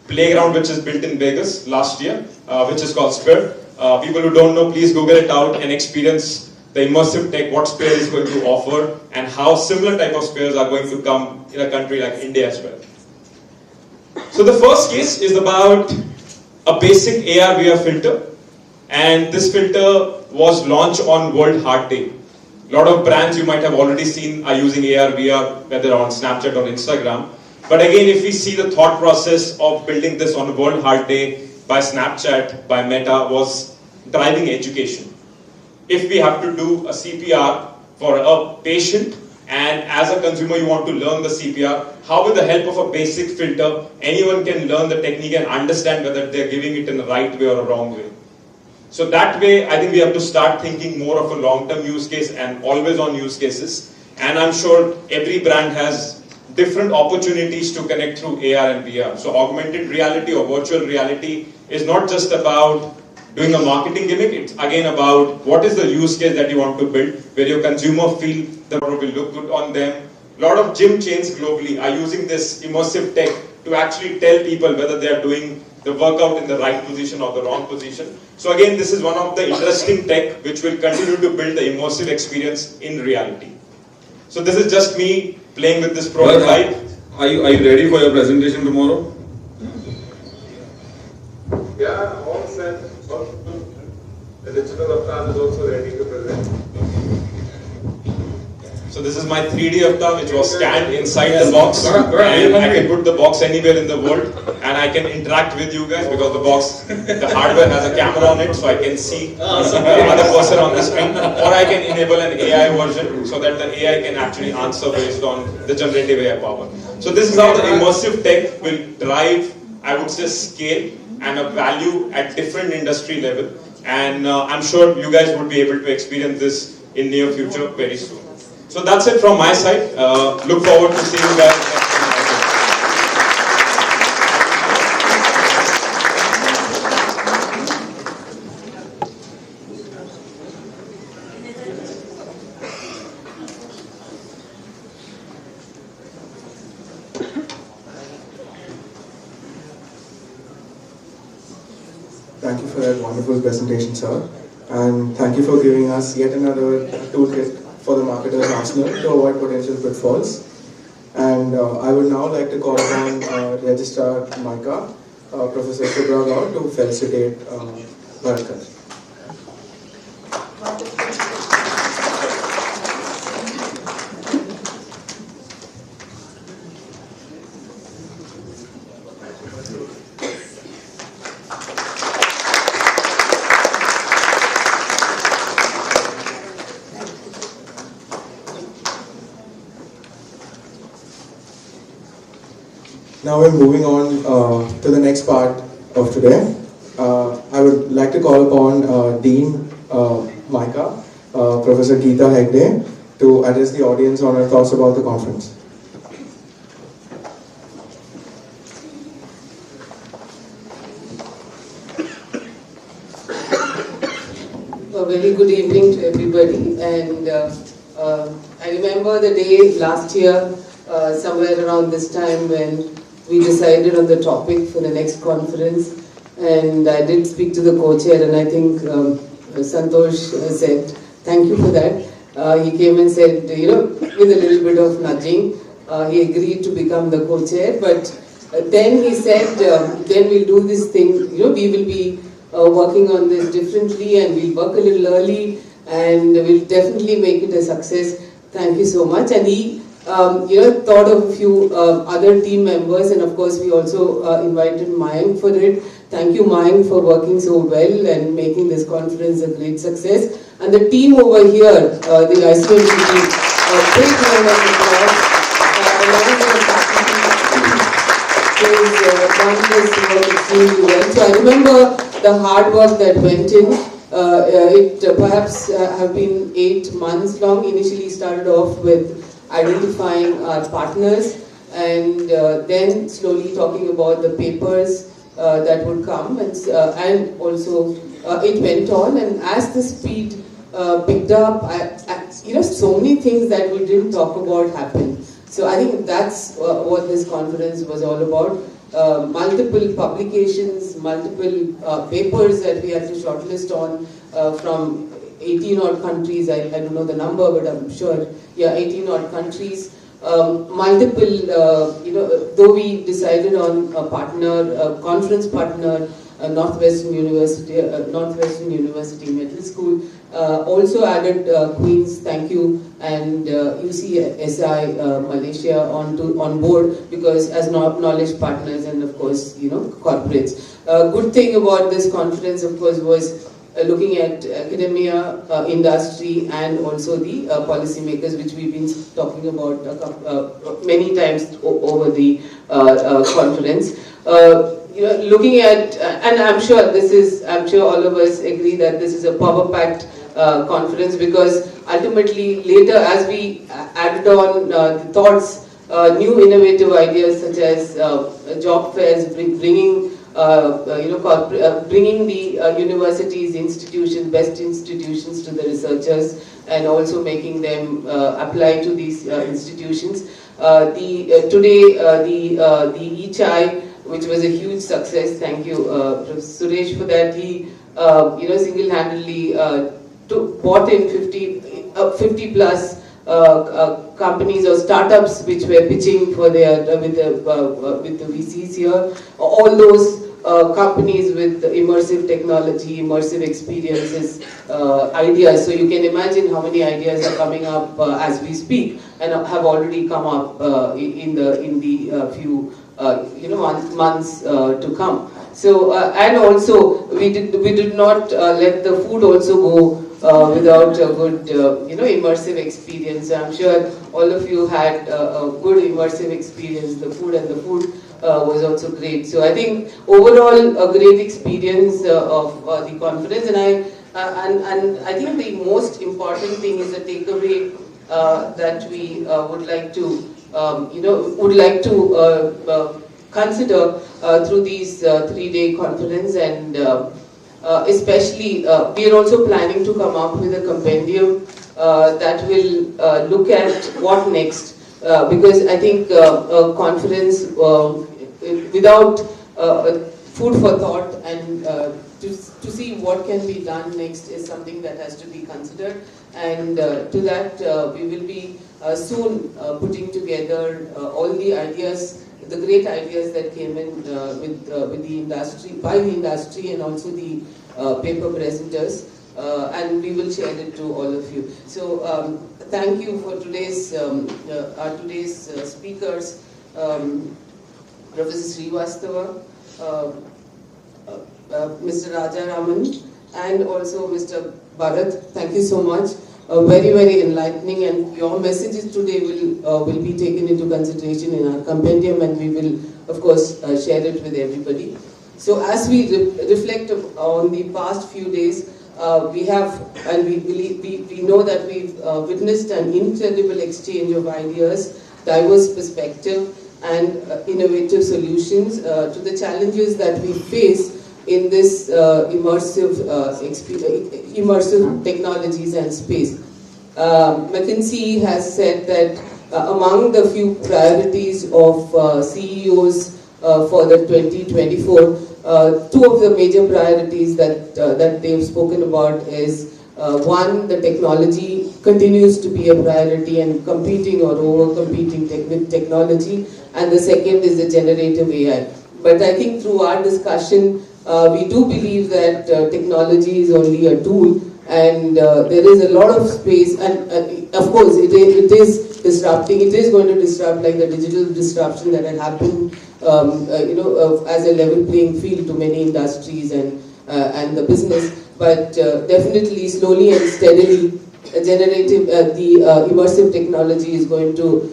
playground which is built in Vegas last year, which is called Sphere. People who don't know, please Google it out and experience the immersive tech, what Sphere is going to offer, and how similar type of spheres are going to come in a country like India as well. So the first case is about a basic AR/VR filter, and this filter was launched on World Heart Day. A lot of brands you might have already seen are using AR/VR, whether on Snapchat or Instagram. But again, if we see the thought process of building this on World Heart Day by Snapchat, by MICA, was driving education. If we have to do a CPR for a patient, and as a consumer you want to learn the CPR, how with the help of a basic filter, anyone can learn the technique and understand whether they're giving it in the right way or a wrong way. So that way, I think we have to start thinking more of a long-term use case and always on use cases. And I'm sure every brand has different opportunities to connect through AR and VR. So augmented reality or virtual reality is not just about doing a marketing gimmick, it's again about what is the use case that you want to build, where your consumer feel the product will look good on them. A lot of gym chains globally are using this immersive tech to actually tell people whether they are doing the workout in the right position or the wrong position. So again, this is one of the interesting tech which will continue to build the immersive experience in reality. So this is just me playing with this prototype. Are you ready for your presentation tomorrow? Yeah, all set. The digital avatar is also ready to present. So this is my 3D avatar which was scanned inside the box, and I can put the box anywhere in the world, and I can interact with you guys because the box, the hardware has a camera on it, so I can see the other person on the screen, or I can enable an AI version so that the AI can actually answer based on the generative AI power. So this is how the immersive tech will drive, I would say, scale and a value at different industry level, and I'm sure you guys would be able to experience this in near future very soon. So that's it from my side. Look forward to seeing you guys next time. Thank you for that wonderful presentation, sir. And thank you for giving us yet another toolkit for the marketer's arsenal to avoid potential pitfalls. And I would now like to call upon Registrar MICA, Professor Shubhra Gaur, to felicitate Bharat. Now we're moving on to the next part of today. I would like to call upon Dean MICA, Professor Geeta Hegde, to address the audience on her thoughts about the conference. A very good evening to everybody, and I remember the day last year, somewhere around this time, when we decided on the topic for the next conference, and I did speak to the co-chair, and I think Santosh said thank you for that. He came and said, you know, with a little bit of nudging, he agreed to become the co-chair, but then he said, then we'll do this thing, you know, we will be working on this differently, and we'll work a little early, and we'll definitely make it a success. Thank you so much. And he thought of a few other team members, and of course we also invited Mayank for it. Thank you, Mayank, for working so well and making this conference a great success. And the team over here, the ICMC team, a big round of applause. Along with the faculty who's done this work extremely well. So I remember the hard work that went in. It perhaps have been 8 months long. Initially started off with identifying our partners, and then slowly talking about the papers that would come, and also it went on, and as the speed picked up, so many things that we didn't talk about happened. So I think that's what this conference was all about. Multiple publications, multiple papers that we had to shortlist on from 18 odd countries, I don't know the number, but I'm sure, yeah, 18 odd countries. Multiple, though we decided on a partner, a conference partner, Northwestern University Medical School, also added Queen's, thank you, and UCSI Malaysia on board, because as knowledge partners and of course, corporates. Good thing about this conference, of course, was looking at academia, industry, and also the policymakers, which we've been talking about many times over the conference. Looking at, and I'm sure all of us agree that this is a power-packed conference, because ultimately later, as we added on the thoughts, new innovative ideas such as job fairs, bringing the universities, best institutions to the researchers, and also making them apply to these institutions. Today, the e-chai, which was a huge success. Thank you, Professor Suresh, for that. He, single-handedly bought in 50 plus companies or startups which were pitching for their with the VCs here. All those companies with immersive technology, immersive experiences, ideas. So you can imagine how many ideas are coming up as we speak, and have already come up in the few months to come. So and also we did not let the food also go without a good immersive experience. I'm sure all of you had a good immersive experience. The food was also great. So I think overall a great experience of the conference, and I think the most important thing is the takeaway that we would like to consider through these 3-day conference, and especially we are also planning to come up with a compendium that will look at what next, because I think a conference without food for thought and to see what can be done next is something that has to be considered, and to that we will be soon putting together all the ideas, the great ideas that came in with the industry, by the industry, and also the paper presenters, and we will share it to all of you. So thank you for today's our today's speakers, Professor Srivastava, Mr. Rajaraman, and also Mr. Bharat. Thank you so much. Very, very enlightening, and your messages today will be taken into consideration in our compendium, and we will, of course, share it with everybody. So as we reflect on the past few days, we have, and we know that we've witnessed an incredible exchange of ideas, diverse perspective, and innovative solutions to the challenges that we face in this immersive technologies and space. McKinsey has said that among the few priorities of CEOs for the 2024, two of the major priorities that they've spoken about is one, the technology continues to be a priority and competing or over-competing with technology, and the second is the generative AI. But I think through our discussion, we do believe that technology is only a tool, and there is a lot of space, and of course it is disrupting. It is going to disrupt, like the digital disruption that had happened, as a level playing field to many industries and the business. But definitely, slowly and steadily, immersive technology is going to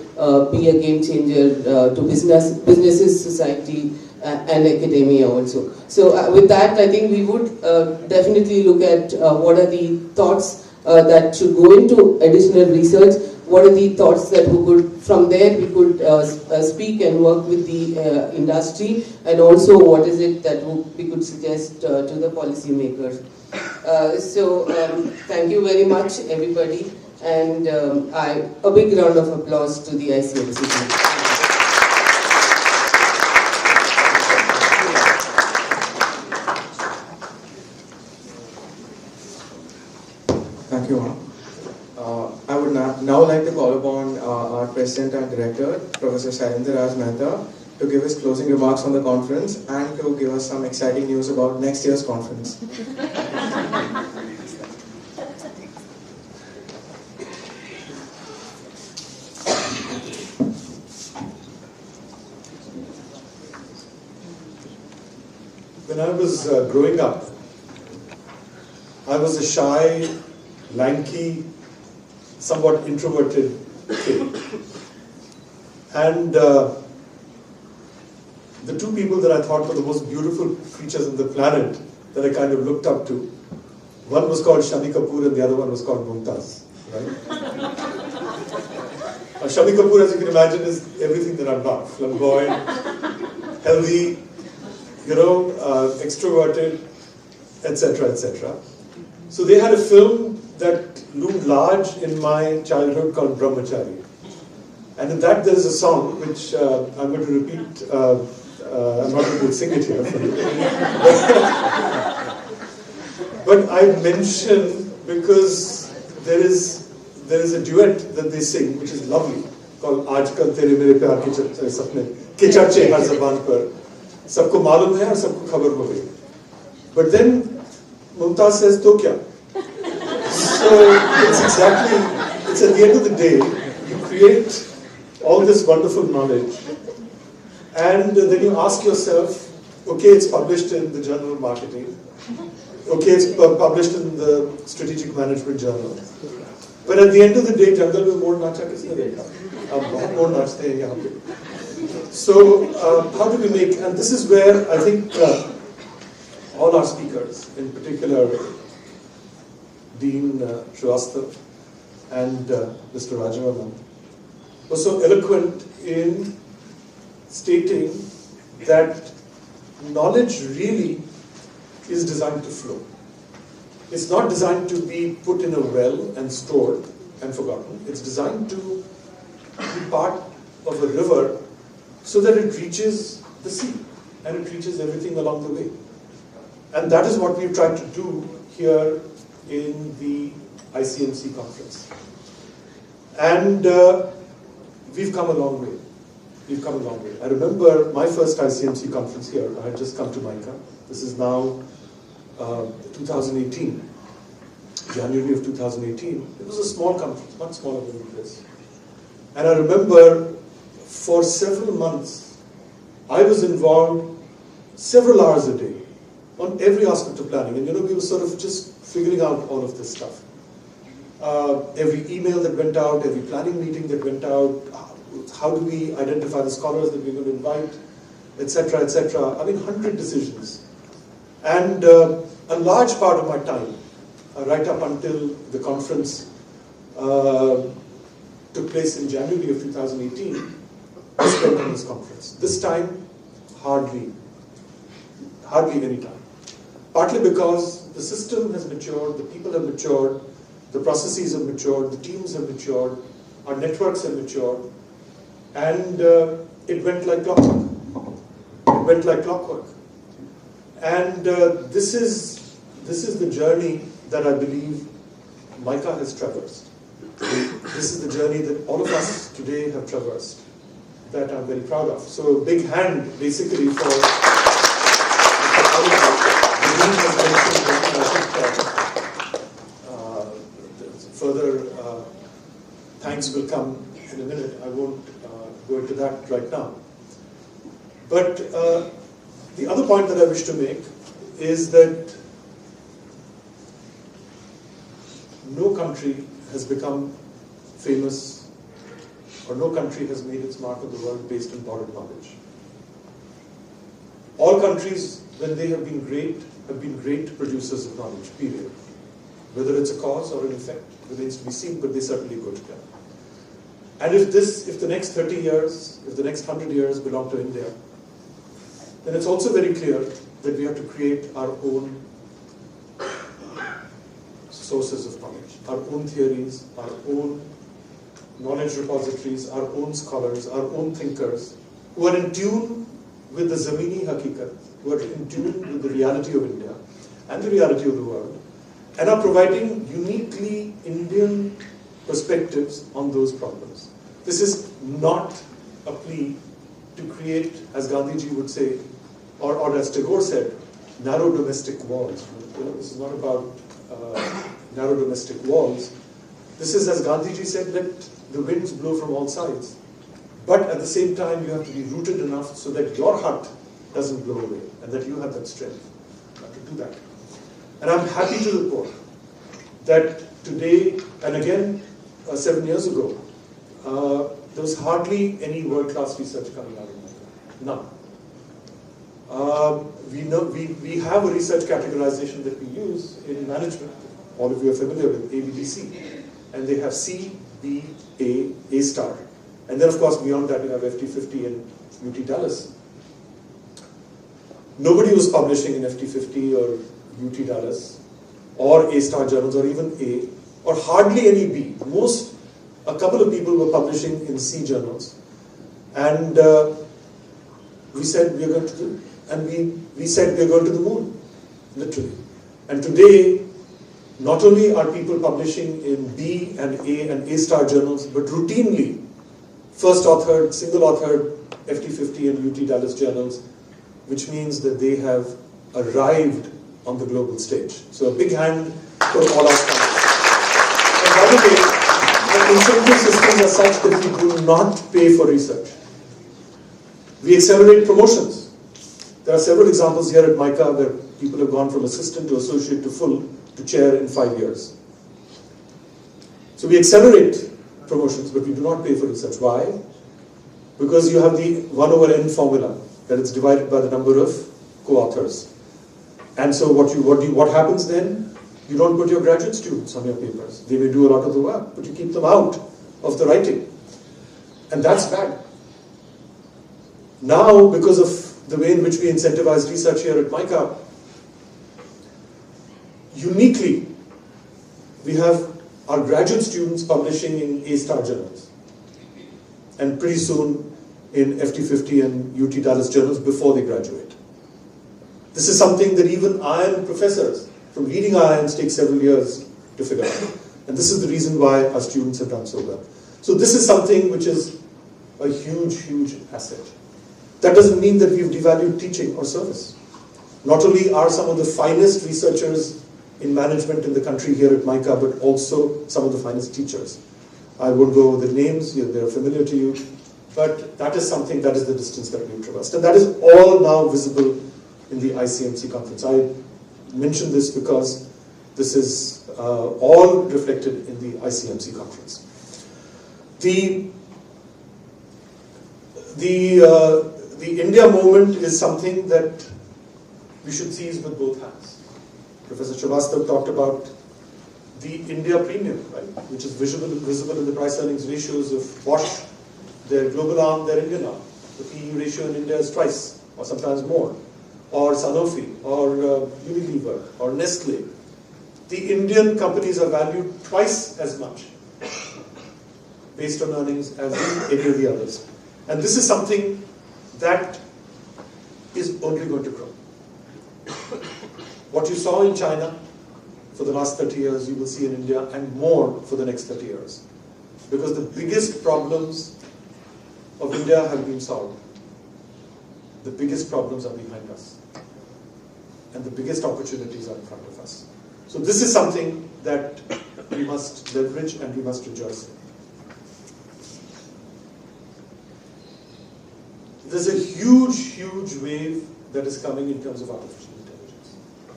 be a game changer to businesses, society, and academia also. So with that, I think we would definitely look at what are the thoughts that should go into additional research, what are the thoughts that we could, from there we could speak and work with the industry, and also what is it that we could suggest to the policymakers. Thank you very much, everybody, and a big round of applause to the ICMC team. you, ma'am. I would now like to call upon our President and Director, Professor Shailendra Raj Mehta, to give his closing remarks on the conference and to give us some exciting news about next year's conference. When I was growing up, I was a shy, lanky, somewhat introverted kid. And the two people that I thought were the most beautiful creatures on the planet that I kind of looked up to, one was called Shami Kapoor and the other one was called Mumtaz. Right? Shami Kapoor, as you can imagine, is everything that I'm not. Flamboyant, healthy, extroverted, etc., etc. So they had a film that loomed large in my childhood called Brahmachari. And in that there is a song which I'm going to repeat. I'm not going to sing it here for you. But I mention because there is a duet that they sing which is lovely called Aajkal Tere Mere Pyar Ke Sapne Ke Charche Har Zaban Par. Sabko malum hai aur sabko khabar ho gayi. But then Mumtaz says, "To kya?" So it's at the end of the day, you create all this wonderful knowledge, and then you ask yourself, okay, it's published in the Journal of Marketing, okay, it's published in the Strategic Management Journal, but at the end of the day, jungle mein mor nacha kisne dekha? Ab bahut mor nachte hain yahan pe. So how do we make, and this is where I think all our speakers, in particular Dean Srivastav and Mr. Rajaraman, were so eloquent in stating that knowledge really is designed to flow. It's not designed to be put in a well and stored and forgotten. It's designed to be part of a river so that it reaches the sea and it reaches everything along the way. And that is what we've tried to do here in the ICMC conference. And we've come a long way. We've come a long way. I remember my first ICMC conference here. I had just come to MICA. This is now 2018, January of 2018. It was a small conference, much smaller than this. And I remember for several months, I was involved several hours a day on every aspect of planning. And we were sort of just figuring out all of this stuff. Every email that went out, every planning meeting that went out, how do we identify the scholars that we're going to invite, etc., etc. I mean, 100 decisions. And a large part of my time, right up until the conference took place in January of 2018, was spent on this conference. This time, hardly any time. Partly because the system has matured, the people have matured, the processes have matured, the teams have matured, our networks have matured, and it went like clockwork. It went like clockwork. And this is the journey that I believe MICA has traversed. This is the journey that all of us today have traversed, that I'm very proud of. So a big hand, basically, for all of us. The Dean has mentioned that further thanks will come in a minute. I won't go into that right now. But the other point that I wish to make is that no country has become famous, or no country has made its mark on the world based on borrowed knowledge. All countries, when they have been great producers of knowledge, period. Whether it's a cause or an effect remains to be seen, but they certainly go together. And if the next 30 years, if the next 100 years belong to India, then it's also very clear that we have to create our own sources of knowledge, our own theories, our own knowledge repositories, our own scholars, our own thinkers, who are in tune with the Zamini Hakikat, who are in tune with the reality of India and the reality of the world, and are providing uniquely Indian perspectives on those problems. This is not a plea to create, as Gandhiji would say, or as Tagore said, narrow domestic walls. This is not about narrow domestic walls. This is, as Gandhiji said, let the winds blow from all sides. But at the same time, you have to be rooted enough so that your hut doesn't blow away and that you have that strength to do that. And I'm happy to report that today, and again 7 years ago, there was hardly any world-class research coming out of MICA. None. We have a research categorization that we use in management. All of you are familiar with ABDC. And they have C, B, A star. And then of course beyond that you have FT50 and UT Dallas. Nobody was publishing in FT50 or UT Dallas or A star journals or even A, or hardly any B. A couple of people were publishing in C journals. And we said we are going to do, and we said we are going to the moon, literally. And today, not only are people publishing in B and A star journals, but routinely first authored, single authored FT50 and UT Dallas journals, which means that they have arrived on the global stage. So a big hand for all our scholars. And by the way, the incentive systems are such that we do not pay for research. We accelerate promotions. There are several examples here at MICA where people have gone from assistant to associate to full to chair in 5 years. So we accelerate promotions, but we do not pay for research. Why? Because you have the 1/n formula, that it's divided by the number of co-authors. And so what happens then? You don't put your graduate students on your papers. They may do a lot of the work, but you keep them out of the writing. And that's bad. Now, because of the way in which we incentivize research here at MICA, uniquely, we have our graduate students publishing in A-star journals. And pretty soon in FT50 and UT Dallas journals before they graduate. This is something that even IIM professors from leading IIMs take several years to figure out. And this is the reason why our students have done so well. So this is something which is a huge, huge asset. That doesn't mean that we've devalued teaching or service. Not only are some of the finest researchers in management in the country here at MICA, but also some of the finest teachers. I won't go over the names, they're familiar to you, but that is something, that is the distance that we've traversed. And that is all now visible in the ICMC conference. I mention this because this is all reflected in the ICMC conference. The India movement is something that we should seize with both hands. Professor Srivastava talked about the India premium, right, which is visible in the price earnings ratios of Bosch, their global arm, their Indian arm. The PE ratio in India is twice or sometimes more, or Sanofi, or Unilever, or Nestle. The Indian companies are valued twice as much based on earnings as any of the others. And this is something that is only going to grow. What you saw in China for the last 30 years, you will see in India, and more for the next 30 years. Because the biggest problems of India have been solved. The biggest problems are behind us. And the biggest opportunities are in front of us. So this is something that we must leverage and we must rejoice in. There's a huge, huge wave that is coming in terms of artificial intelligence.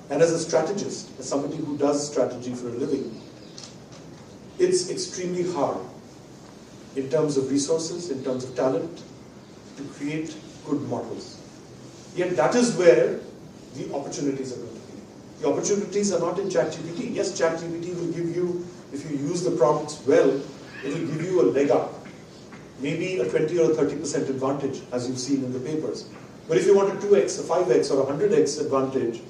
And as a strategist, as somebody who does strategy for a living, it's extremely hard in terms of resources, in terms of talent, to create good models. Yet that is where the opportunities are going to be. The opportunities are not in ChatGPT. Yes, ChatGPT will give you, if you use the prompts well, it will give you a leg up. Maybe a 20 or a 30% advantage, as you've seen in the papers. But if you want a 2x, a 5x, or a 100x advantage,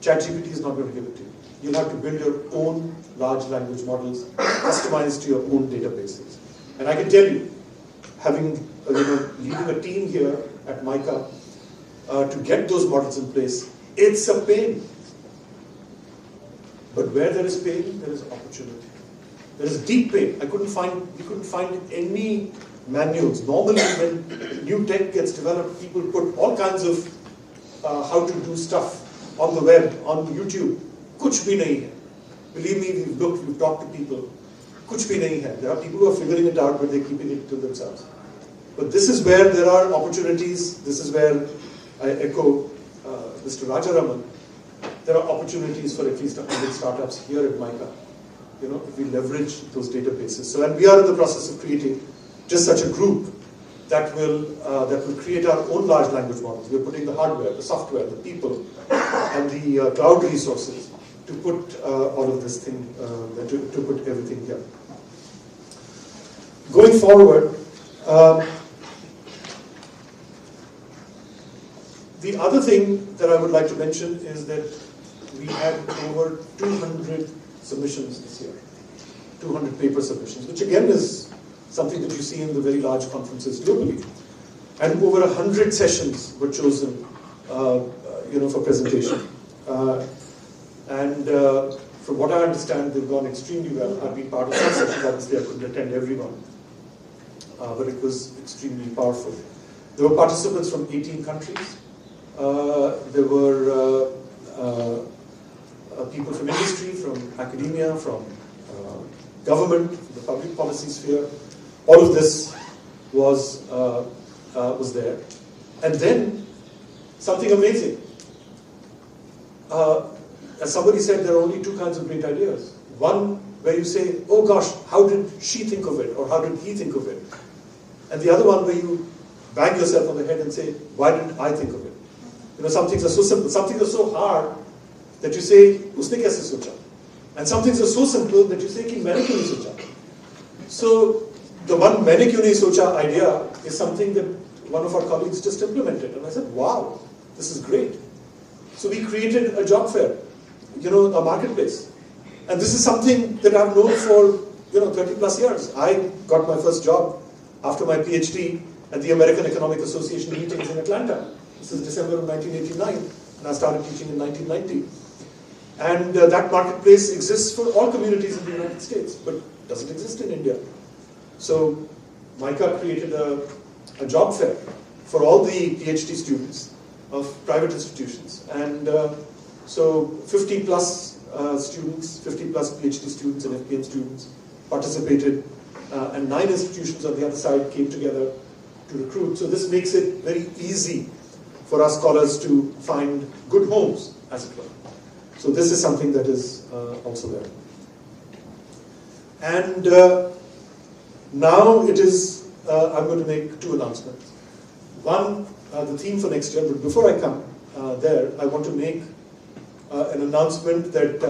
ChatGPT is not going to give it to you. You'll have to build your own large language models, customized to your own databases. And I can tell you, having leading a team here at MICA, to get those models in place, it's a pain. But where there is pain, there is opportunity. There is deep pain. We couldn't find any manuals. Normally, when new tech gets developed, people put all kinds of how to do stuff on the web, on YouTube. Kuch bhi nahi hai. Believe me, we've looked, we've talked to people. Kuch bhi nahi hai. There are people who are figuring it out, but they're keeping it to themselves. But this is where there are opportunities. This is where I echo Mr. Rajaraman. There are opportunities for at least 100 startups here at MICA. If we leverage those databases. So, and we are in the process of creating just such a group that will create our own large language models. We're putting the hardware, the software, the people, and the cloud resources to put all of this thing, to put everything here. Going forward, the other thing that I would like to mention is that we had over 200 submissions this year, 200 paper submissions, which again is something that you see in the very large conferences globally. And over 100 sessions were chosen, for presentation. From what I understand, they've gone extremely well. I've been part of some sessions, obviously I couldn't attend everyone, but it was extremely powerful. There were participants from 18 countries. There were people from industry, from academia, from government, from the public policy sphere. All of this was there. And then something amazing. As somebody said, there are only two kinds of great ideas. One where you say, oh gosh, how did she think of it? Or how did he think of it? And the other one where you bang yourself on the head and say, why didn't I think of it? Some things are so simple, some things are so hard that you say, usne kaise socha? And some things are so simple that you say, ki maine kyun nahi socha? So, the one maine kyun nahi socha idea is something that one of our colleagues just implemented. And I said, wow, this is great. So we created a job fair, a marketplace. And this is something that I've known for, 30 plus years. I got my first job after my PhD at the American Economic Association meetings in Atlanta. This is December of 1989, and I started teaching in 1990. And that marketplace exists for all communities in the United States, but doesn't exist in India. So MICA created a job fair for all the PhD students of private institutions. And so 50 plus students, 50 plus PhD students and FPM students participated, and 9 institutions on the other side came together to recruit. So this makes it very easy for our scholars to find good homes, as it were. So this is something that is also there. And now it is, I'm going to make 2 announcements. One, the theme for next year, but before I come there, I want to make an announcement that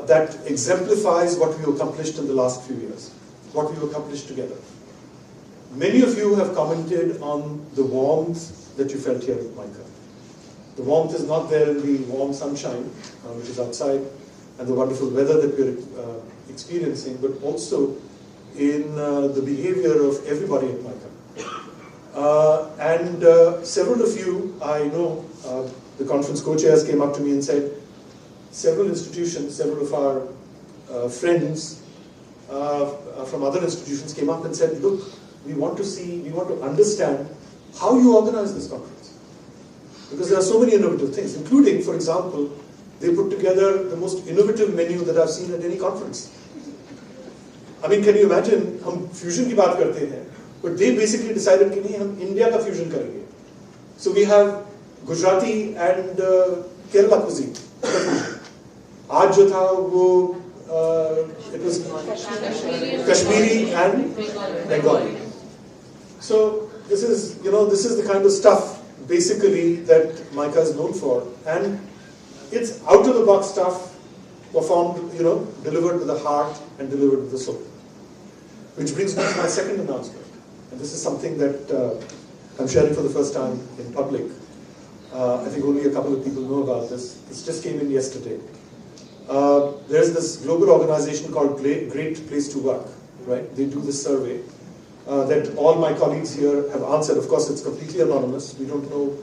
that exemplifies what we accomplished in the last few years, what we accomplished together. Many of you have commented on the warmth that you felt here at MICA. The warmth is not there in the warm sunshine, which is outside, and the wonderful weather that we're experiencing, but also in the behavior of everybody at MICA. And several of you, I know, the conference co-chairs came up to me and said, several institutions, several of our friends from other institutions came up and said, look, we want to understand how you organize this conference. Because there are so many innovative things, including, for example, they put together the most innovative menu that I've seen at any conference. I mean, can you imagine, hum fusion ki baat karte hain, but they basically decided कि नहीं हम India का fusion करेंगे. So we have Gujarati and Kerala cuisine. आज जो था वो it was Kashmiri and Bengali. So this is the kind of stuff basically that MICA is known for, and it's out of the box stuff performed, delivered with the heart and delivered with the soul. Which brings me to my second announcement, and this is something that I'm sharing for the first time in public. I think only a couple of people know about this. This just came in yesterday. There's this global organization called Great Place to Work, right? They do this survey that all my colleagues here have answered. Of course, it's completely anonymous. We don't know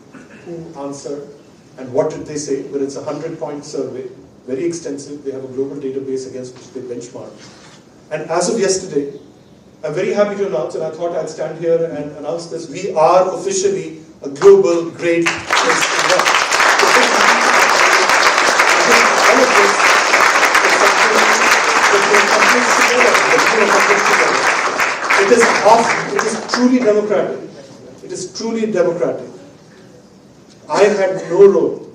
who answered and what did they say, but it's a 100-point survey very extensive. They have a global database against which they benchmark. And as of yesterday, I'm very happy to announce, and I thought I'd stand here and announce this, we are officially a global great place to work. All of this is something that it is truly democratic. It is truly democratic. I had no role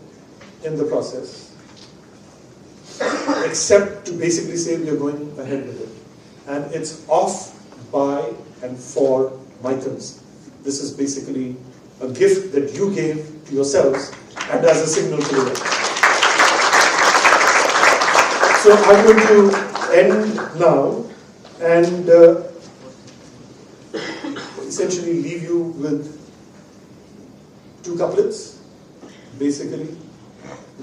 in the process, except to basically say we are going ahead with it. And it's off by and for MICAs. This is basically a gift that you gave to yourselves and as a signal to the world. So I'm going to end now and essentially leave you with two couplets, basically.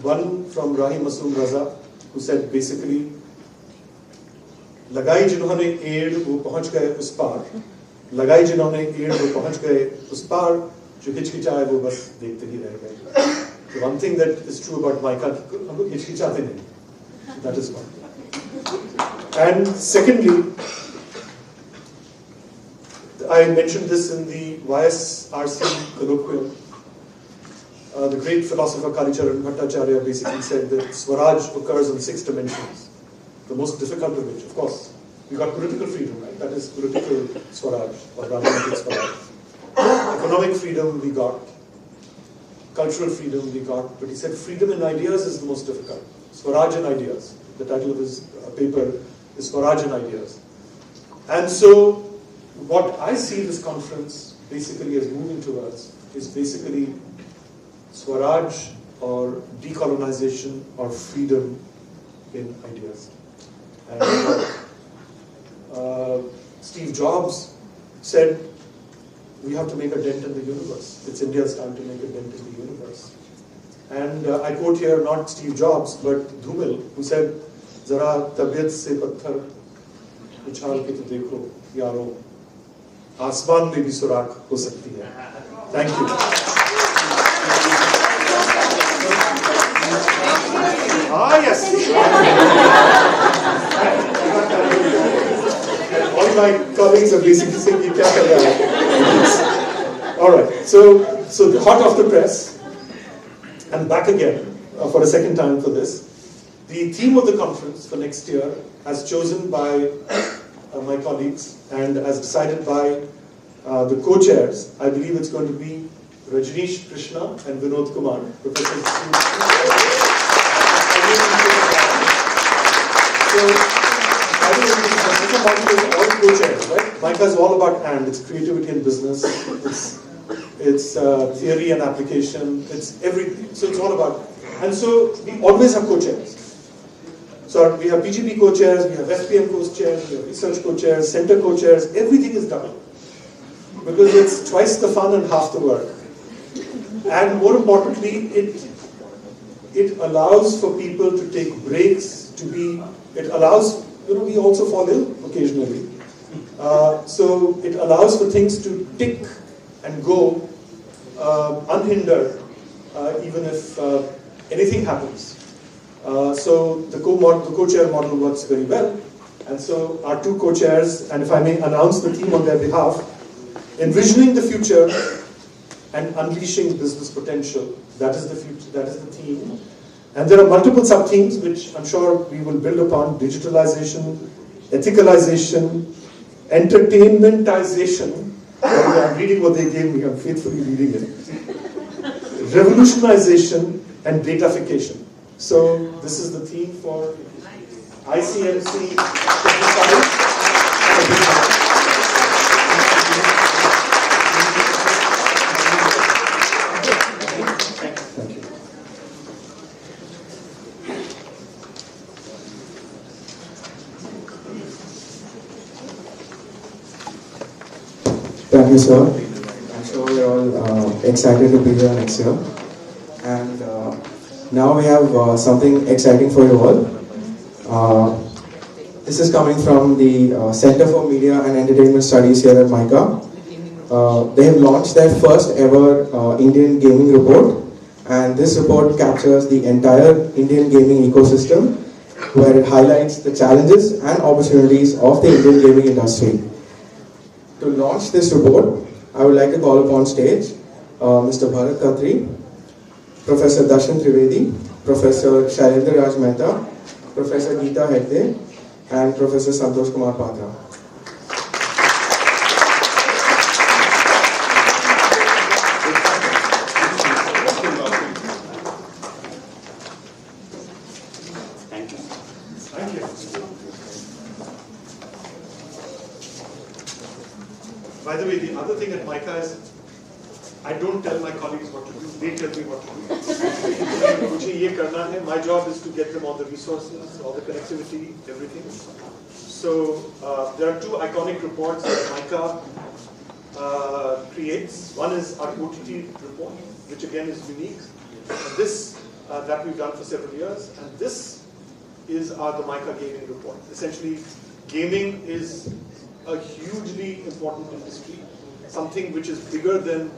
One from Rahi Masoom Raza, who said basically, लगाई जिन्होंने एड़ वो पहुंच गए उस पार, लगाई जिन्होंने एड़ वो पहुंच गए उस पार, जो हिचकिचाए वो बस देखते ही रह गए. The one thing that is true about MICA, हम लोग हिचकिचाते नहीं. That is one. And secondly, I mentioned this in the YSRC colloquium. The great philosopher Kalicharan Bhattacharya basically said that Swaraj occurs in 6 dimensions. The most difficult of which, of course, we got political freedom, right? That is political Swaraj or Rajनीतिक Swaraj. Economic freedom we got, cultural freedom we got, but he said freedom in ideas is the most difficult. Swaraj in ideas. The title of his paper is Swaraj in Ideas. And so, what I see this conference basically as moving towards is basically Swaraj or decolonization or freedom in ideas. And Steve Jobs said, we have to make a dent in the universe. It's India's time to make a dent in the universe. And I quote here not Steve Jobs, but Dhumil, who said, Zara tabiyat se patthar uchhal ke to dekho, yaro, आसमान में भी सुराख हो सकती है. Thank you. Yes. All my colleagues are basically saying, "Ye kya kar raha hai?" All right. So the hot off the press, and back again for a second time for this. The theme of the conference for next year, as chosen by my colleagues and as decided by the co-chairs, I believe it's going to be Rajneesh Krishna and Vinod Kumar, professors. So, I think it's all co-chairs, right? MICA is all about and. It's creativity and business. It's theory and application. It's everything. So it's all about. And so we always have co-chairs. So we have PGP co-chairs, we have FPM co-chairs, we have research co-chairs, center co-chairs. Everything is double. Because it's twice the fun and half the work. And more importantly, it allows for people to take breaks, it allows, we also fall ill occasionally. So it allows for things to tick and go unhindered, even if anything happens. So the co-chair model works very well. And so our two co-chairs, and if I may announce the theme on their behalf, envisioning the future and unleashing business potential. That is the future, that is the theme. And there are multiple sub-themes which I'm sure we will build upon: digitalization, ethicalization, entertainmentization. I'm reading what they gave me, I'm faithfully reading it. Revolutionization and datafication. So this is the theme for ICMC 25. Thank you, sir. I'm sure we're all excited to be here next year. And now we have something exciting for you all. This is coming from the Center for Media and Entertainment Studies here at MICA. They have launched their first ever Indian gaming report, and this report captures the entire Indian gaming ecosystem, where it highlights the challenges and opportunities of the Indian gaming industry. To launch this report, I would like to call upon stage Mr. Bharat Khatri, Professor Darshan Trivedi, Professor Shailendra Raj Mehta, Professor Geeta Hegde, and Professor Santosh Kumar Patra. Thank you. By the way, the other thing at MICA is I don't tell my colleagues what to do, they tell me what to do. Mujhe ye karna hai. My job is to get them all the resources, all the connectivity, everything. So there are two iconic reports that MICA creates. One is our OTT report, which again is unique. And this that we've done for several years, and this is the MICA gaming report. Essentially, gaming is a hugely important industry, something which is bigger than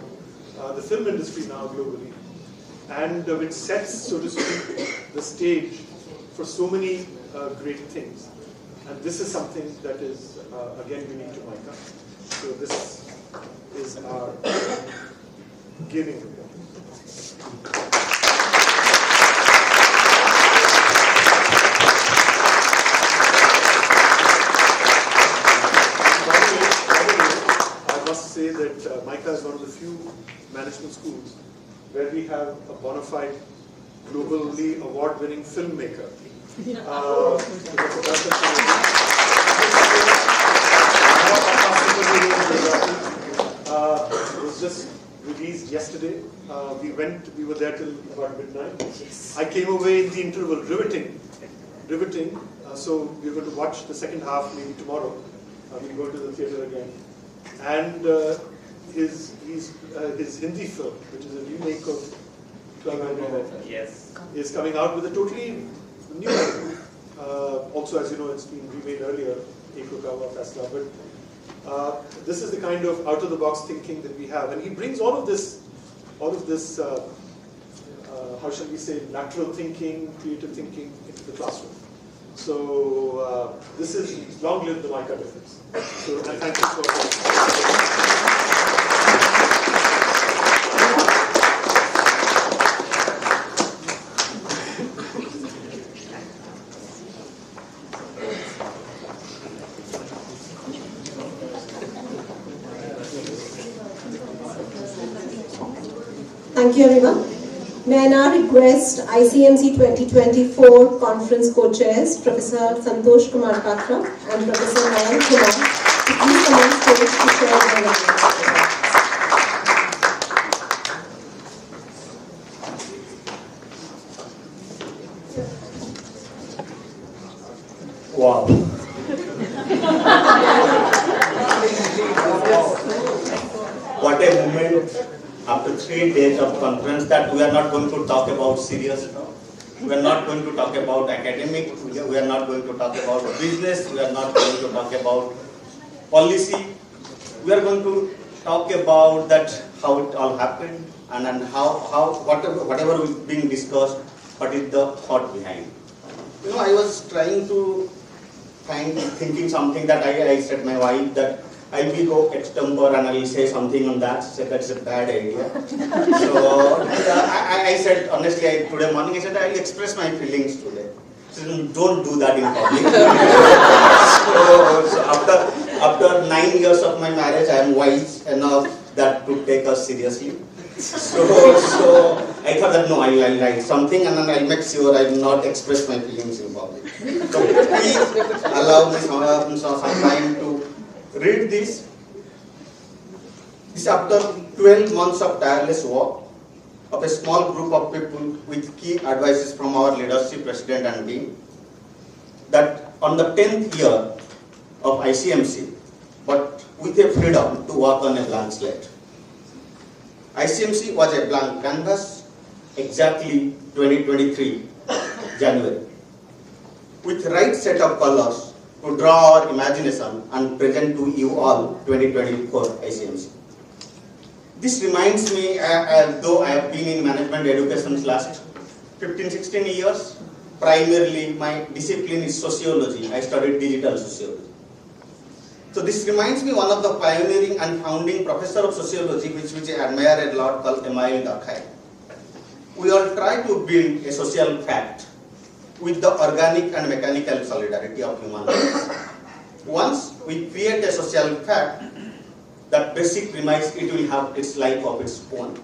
the film industry now globally, and which sets, so to speak, the stage for so many great things. And this is something that is, again, unique to MICA. So this is our gaming report. Say that MICA is one of the few management schools where we have a bona fide, globally award-winning filmmaker. It was just released yesterday. We were there till about midnight. I came away in the interval, riveting. So we're going to watch the second half maybe tomorrow. We'll go to the theater again. And his Hindi film, which is a remake of Yes, is coming out with a totally new film. Also, as you know, it's been remade earlier, Ekokawa Fasla. But this is the kind of out-of-the-box thinking that we have, and he brings all of this, how shall we say, lateral thinking, creative thinking into the classroom. So this is long live the MICA difference. So I thank you for. Thank you, Arima. May I now request ICMC 2024 conference co-chairs, Professor Santosh Kumar Patra and Professor Nayan Kumar, to please come on stage to share their remarks. wow. What a moment after 3 days of conference that we are not going to talk about serious stuff. We are not going to talk about academic, we are not going to talk about business, we are not going to talk about policy. We are going to talk about that how it all happened and how whatever is being discussed, what is the thought behind. You know, I was trying to thinking something that I said my wife that I will go extempore and I will say something on that. She said that's a bad idea. So I said honestly, today morning I said I will express my feelings today. She said don't do that in public. so after 9 years of my marriage, I am wise enough that to take us seriously. So I thought that no, I will write something and then I will make sure I will not express my feelings in public. So please allow me some time to read this. This after 12 months of tireless work of a small group of people with key advices from our leadership, president and team, that on the 10th year of ICMC, but with a freedom to work on a blank slate. ICMC was a blank canvas, exactly 2023 January, with right set of colors to draw our imagination and present to you all 2024 ICMC. This reminds me, though I have been in management education last 15-16 years, primarily my discipline is sociology. I studied digital sociology. So this reminds me one of the pioneering and founding professor of sociology, which I admire a lot, called Emile Durkheim. We all try to build a social fact with the organic and mechanical solidarity of human beings. Once we create a social fact, that basic premise, it will have its life of its own.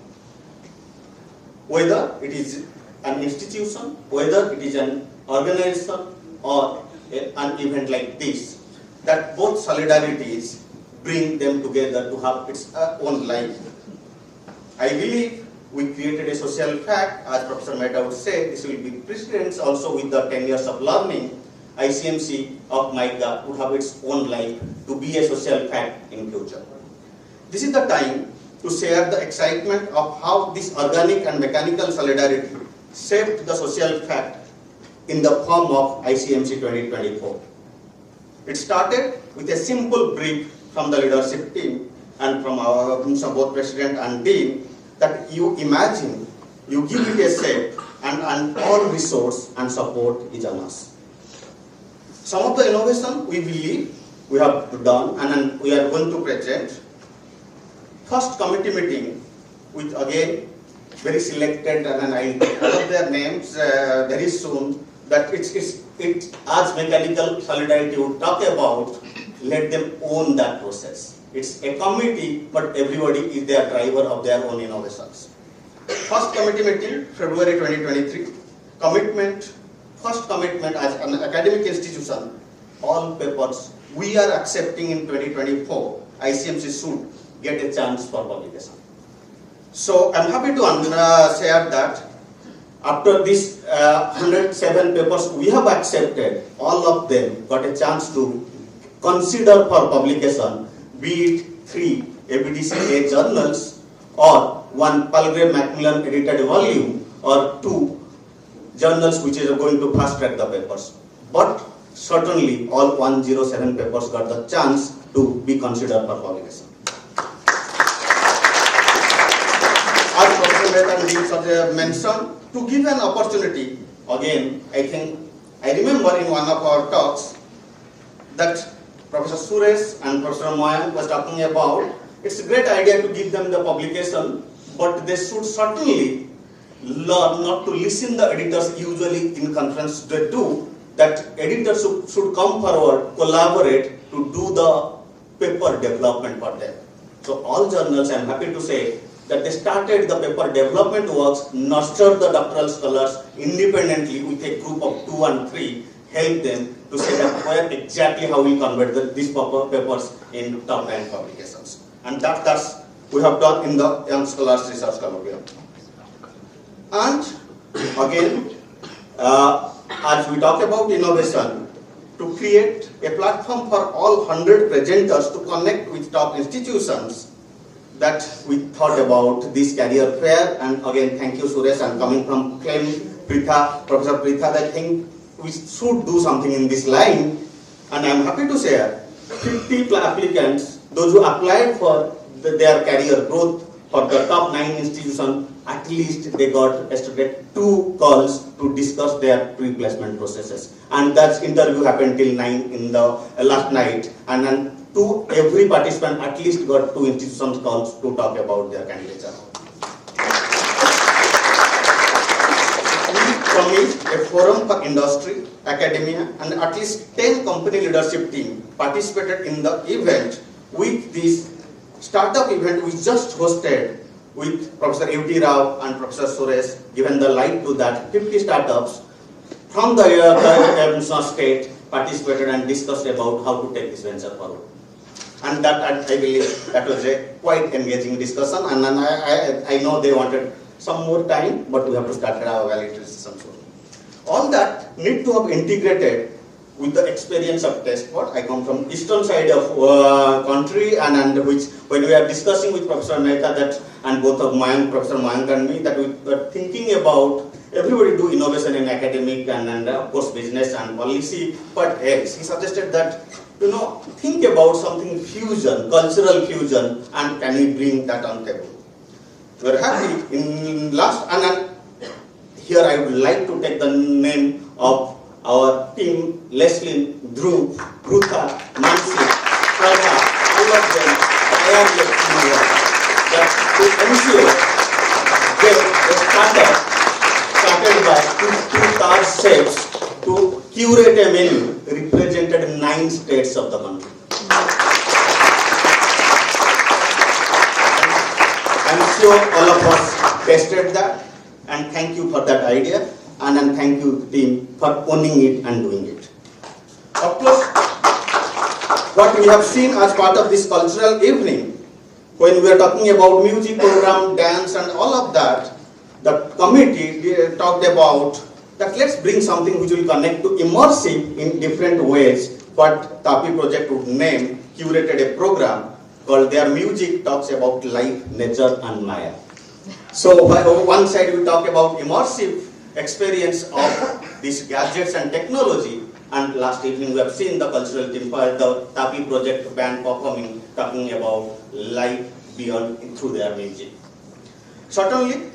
Whether it is an institution, whether it is an organization or an event like this, that both solidarities bring them together to have its own life. I believe we created a social fact, as Professor Mehta would say, this will be precedence also with the 10 years of learning. ICMC of MICA would have its own life to be a social fact in future. This is the time to share the excitement of how this organic and mechanical solidarity shaped the social fact in the form of ICMC 2024. It started with a simple brief from the leadership team and from our both president and dean that you imagine, you give it a shape, and all resource and support is on us. Some of the innovation we believe we have done and we are going to present. First committee meeting with again very selected, and I have their names very soon, that it's as mechanical solidarity would talk about, let them own that process. It's a committee, but everybody is their driver of their own innovations. First committee meeting, February 2023. Commitment, first commitment as an academic institution, all papers we are accepting in 2024, ICMC should get a chance for publication. So I'm happy to share that after these 107 papers we have accepted, all of them got a chance to consider for publication, be it 3 ABDCA journals or 1 Palgrave Macmillan edited volume or 2 journals which is going to fast track the papers. But certainly all 107 papers got the chance to be considered for publication. As Professor Mehta and Dean mentioned, to give an opportunity, again, I remember in one of our talks that Professor Suresh and Professor Mayank was talking about, it's a great idea to give them the publication, but they should certainly learn not to listen the editors usually in conference they do, that editors should come forward, collaborate to do the paper development for them. So all journals, I'm happy to say, that they started the paper development works, nurtured the doctoral scholars independently with a group of 2 and 3, help them to say that where exactly how we convert these papers in top line publications. And that's we have done in the Young Scholars Research Colloquium. And again, as we talk about innovation, to create a platform for all 100 presenters to connect with top institutions, that we thought about this career fair. And again, thank you Suresh, and coming from Professor Pritha, I think we should do something in this line. And I'm happy to share 50 applicants, those who applied for their career growth for the top 9 institutions, at least they got yesterday 2 calls to discuss their pre-placement processes. And that interview happened till 9 in the last night. And then to every participant at least got 2 institutions calls to talk about their candidature. We promised a forum for industry, academia, and at least 10 company leadership team participated in the event. With this startup event we just hosted with Professor U.T. Rao and Professor Suresh, given the light to that, 50 startups from the state participated and discussed about how to take this venture forward. And that, I believe, that was a quite engaging discussion. And then I know they wanted some more time, but we have to start our valedictory system soon. All that need to have integrated with the experience of test board. I come from eastern side of country, and which when we are discussing with Professor Mehta that, and both of Professor Mayank and me, that we were thinking about everybody do innovation in academic and of course business and policy, but else. He suggested that, you know, think about something fusion, cultural fusion, and can we bring that on table? we're happy in last, and here I would like to take the name of our team, Leslie, Dhruv, Rutha, Nancy, Shraddha, all of them, tireless teamwork, that to ensure they started by two card shapes to curate a menu represented 9 states of the country. I'm sure all of us tested that, and thank you for that idea, and then thank you team for owning it and doing it. Of course, what we have seen as part of this cultural evening, when we are talking about music program, dance and all of that, the committee talked about that let's bring something which will connect to immersive in different ways. What TAPI project would name, curated a program called Their Music Talks About Life, Nature and Maya. So by one side we talk about immersive experience of these gadgets and technology, and last evening we have seen the cultural team, the TAPI project band performing, talking about life beyond through their music. Certainly,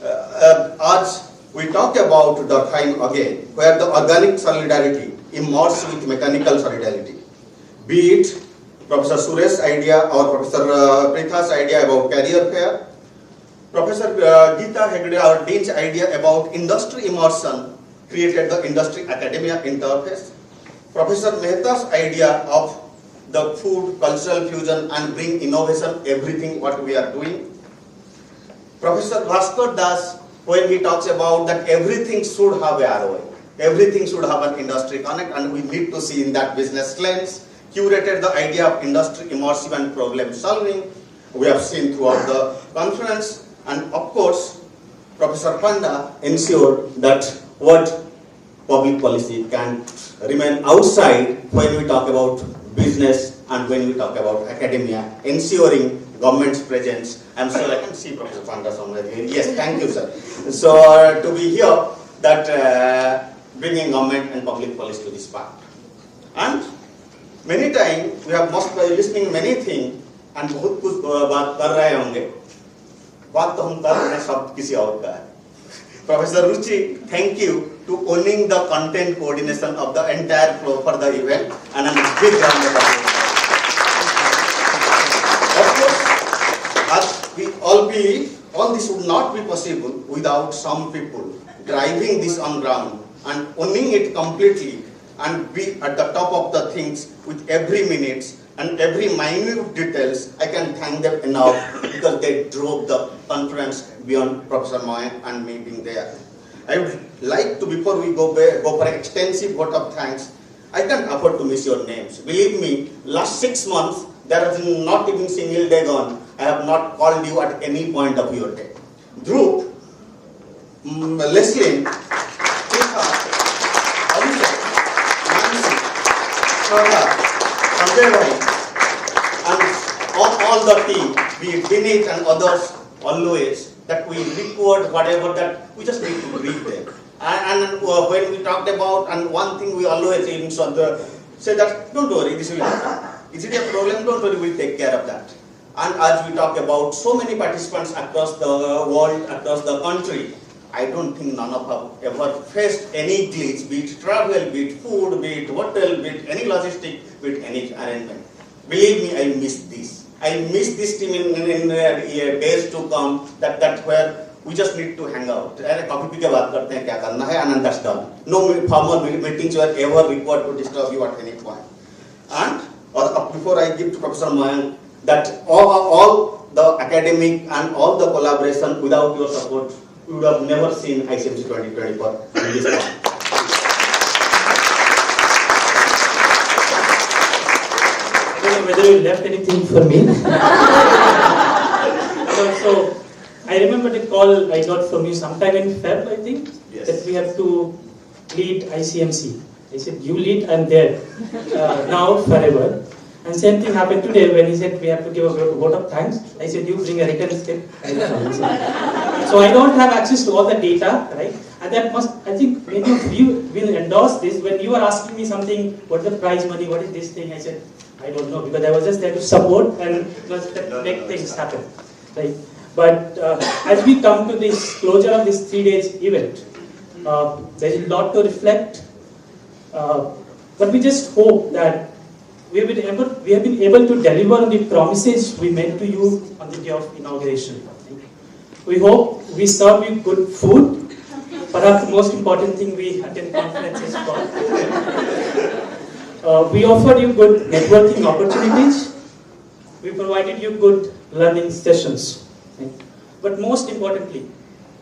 as we talk about the time again, where the organic solidarity immersed with mechanical solidarity, be it Professor Suresh's idea or Professor Pritha's idea about career fair, Professor Geeta Hegde, our Dean's idea about industry immersion, created the industry-academia interface. Professor Mehta's idea of the food, cultural fusion and bring innovation, everything what we are doing. Professor Bhaskar Das, when he talks about that everything should have a ROI, everything should have an industry connect, and we need to see in that business lens, curated the idea of industry immersive and problem solving. We have seen throughout the conference. And of course, Professor Panda ensured that what public policy can remain outside when we talk about business and when we talk about academia, ensuring government's presence. I'm sure I can see Professor Panda somewhere here. Yes, thank you, sir. So to be here, that bringing government and public policy to this part. And many times we have must be listening many things and बहुत कुछ बात कर रहे होंगे. बात तो हम कर रहे हैं सब किसी और का है. Professor Ruchi, thank you to owning the content coordination of the entire flow for the event, and a big round of applause. Of course, as we all believe, all this would not be possible without some people driving this on ground and owning it completely and be at the top of the things with every minute and every minute details. I can thank them enough because they drove the conference beyond Professor Moy and me being there. I would like to, before we go for an extensive vote of thanks, I can't afford to miss your names. Believe me, last 6 months, there has not even single day gone. I have not called you at any point of your day. Dhruv, Leslie, Pritha, Anusha, Nancy, Shraddha, Sanjay Bhai, and all the team, be it Vinit and others, always, that we record whatever that we just need to read them. And when we talked about, and one thing we always say that, don't worry, this will happen. Is it a problem? Don't worry, we'll take care of that. And as we talk about so many participants across the world, across the country, I don't think none of us ever faced any glitch, be it travel, be it food, be it hotel, be it any logistic, be it any arrangement. Believe me, I miss this. I miss this team in days to come, that where we just need to hang out. Coffee pe ke baat karte hain, kya karna hai, and that's done. No formal meetings were ever required to disturb you at any point. And before I give to Professor Mayank, that all the academic and all the collaboration, without your support, we would have never seen ICMC 2024 in this point. I don't know whether you left anything for me. So I remember the call I got from you sometime in Feb, I think, yes, that we have to lead ICMC. I said, you lead, I'm there, now, forever. And same thing happened today when he said we have to give a vote of thanks. I said, you bring a written script. So I don't have access to all the data, right? And that must, I think many of you will endorse this. When you are asking me something, what is the prize money, what is this thing? I said, I don't know, because I was just there to support and just make things happen, right? But as we come to this closure of this 3 days event, there is a lot to reflect. But we just hope that we have been able to deliver on the promises we made to you on the day of inauguration. We hope we serve you good food. Perhaps the most important thing we attend conferences for. We offered you good networking opportunities. We provided you good learning sessions. But most importantly,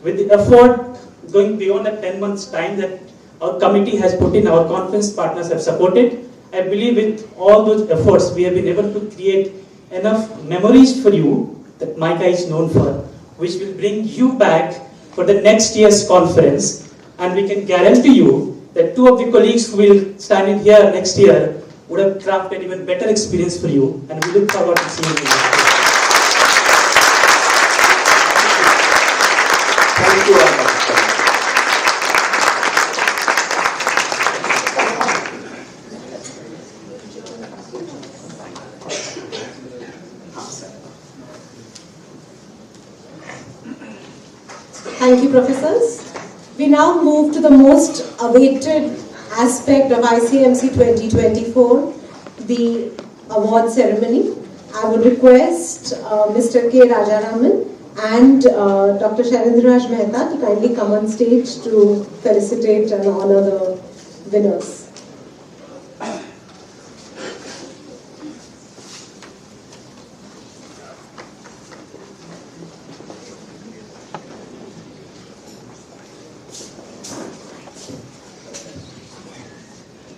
with the effort going beyond the 10 months time that our committee has put in, our conference partners have supported, I believe with all those efforts we have been able to create enough memories for you that MICA is known for, which will bring you back for the next year's conference, and we can guarantee you that 2 of the colleagues who will stand in here next year would have crafted even better experience for you, and we look forward to seeing you. Thank you all. Thank you, professors. We now move to the most awaited aspect of ICMC 2024, the award ceremony. I would request Mr. K. Rajaraman and Dr. Sharendraj Mehta to kindly come on stage to felicitate and honor the winners.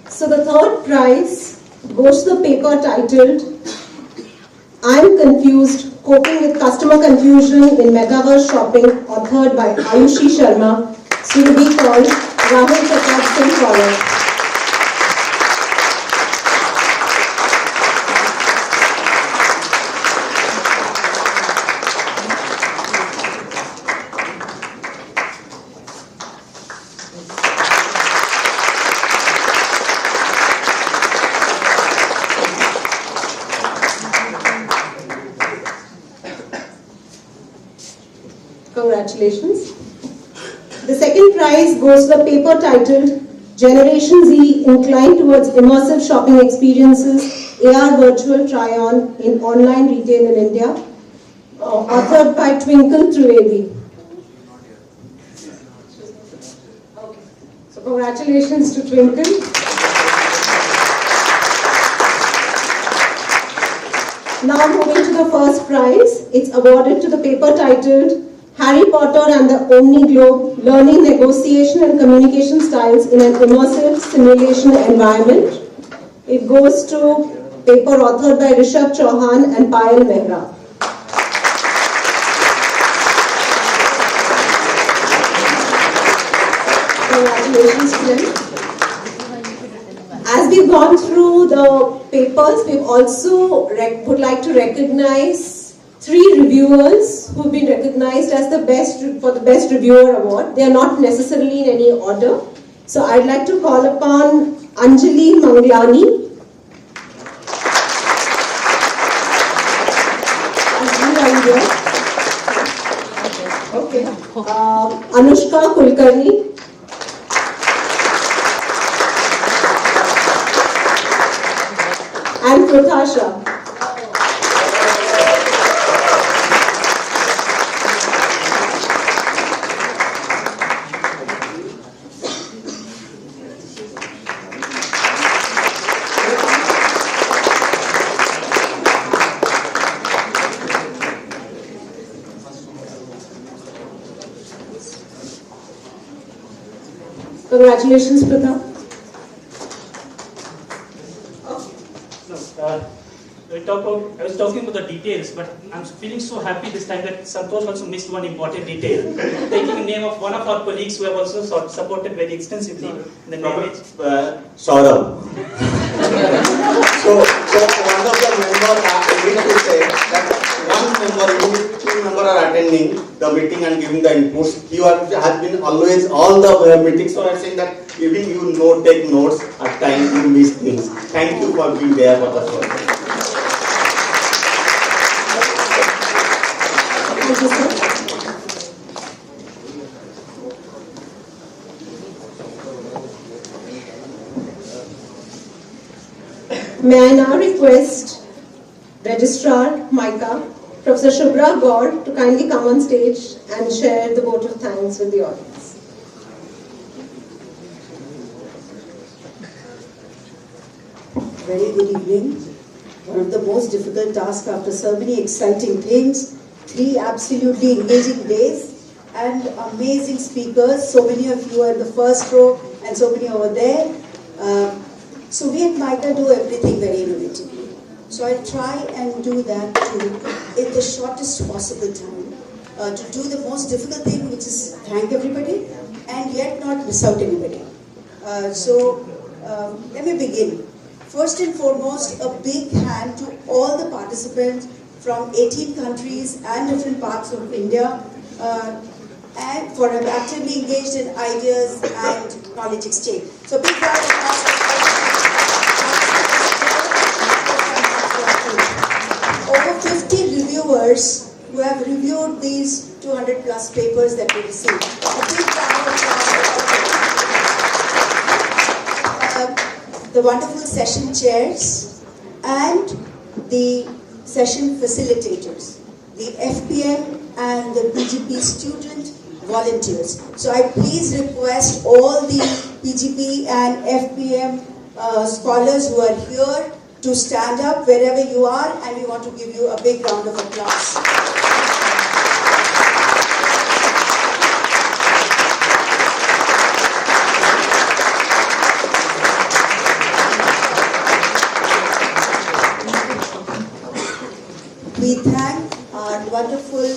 So the third prize goes to the paper titled I'm Confused, Coping with Customer Confusion in Metaverse Shopping, authored by Ayushi Sharma, soon to be called Rahul Pratap Singh Scholar. Congratulations. The second prize goes to the paper titled Generation Z Inclined Towards Immersive Shopping Experiences, AR Virtual Try-On in Online Retail in India, authored by Twinkle Trivedi. So congratulations to Twinkle. Now moving to the first prize, it's awarded to the paper titled Harry Potter and the Omni Globe, Learning Negotiation and Communication Styles in an Immersive Simulation Environment. It goes to paper authored by Rishabh Chauhan and Payal Mehra. Congratulations to them. As we've gone through the papers, we also would like to recognize 3 reviewers who have been recognized as the best for the Best Reviewer Award. They are not necessarily in any order. So I'd like to call upon Anjali Manglani. Anjali, are you there? Okay. Anushka Kulkarni. And Prothasha. Congratulations, Pratap. I was talking about the details, but I'm feeling so happy this time that Santosh also missed one important detail. Taking the name of one of our colleagues who have also supported very extensively. The name is Saurabh. so one of the members, I need to say that one member, even 2 members are attending the meeting and giving the inputs. He has been always all the meetings, so I'm saying that even you take notes at times, you miss things. Thank you for being there for the show. Thank you, sir. May I now request Registrar MICA, Professor Shubhra Gaur, to kindly come on stage and share the vote of thanks with the audience. Very good evening. One of the most difficult tasks after so many exciting things, 3 absolutely engaging days and amazing speakers. So many of you are in the first row and so many over there. So we at MICA do everything very innovatively. So I'll try and do that too in the shortest possible time to do the most difficult thing, which is thank everybody and yet not miss out anybody. Let me begin. First and foremost, a big hand to all the participants from 18 countries and different parts of India and for actively engaged in ideas and knowledge exchange. So big round of applause. Over 50 reviewers who have reviewed these 200 plus papers that we received. A big round of applause. The wonderful session chairs and the session facilitators, the FPM and the PGP student volunteers. So I please request all the PGP and FPM scholars who are here to stand up wherever you are, and we want to give you a big round of applause. We thank our wonderful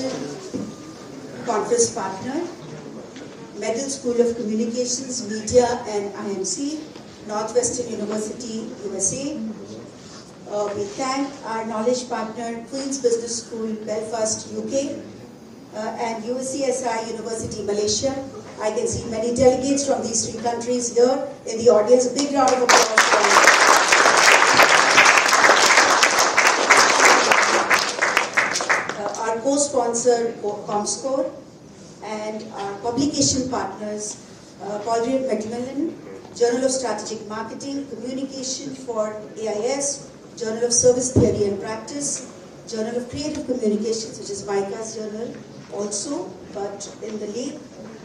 conference partner, Medill School of Communications, Media and IMC, Northwestern University, USA. We thank our knowledge partner, Queen's Business School, Belfast, UK, and UCSI University, Malaysia. I can see many delegates from these 3 countries here in the audience. A big round of applause for them. Our co-sponsor, ComScore, and our publication partners, Paul Macmillan, Journal of Strategic Marketing, Communication for AIS, Journal of Service Theory and Practice, Journal of Creative Communications, which is MICA's journal also, but in the lead,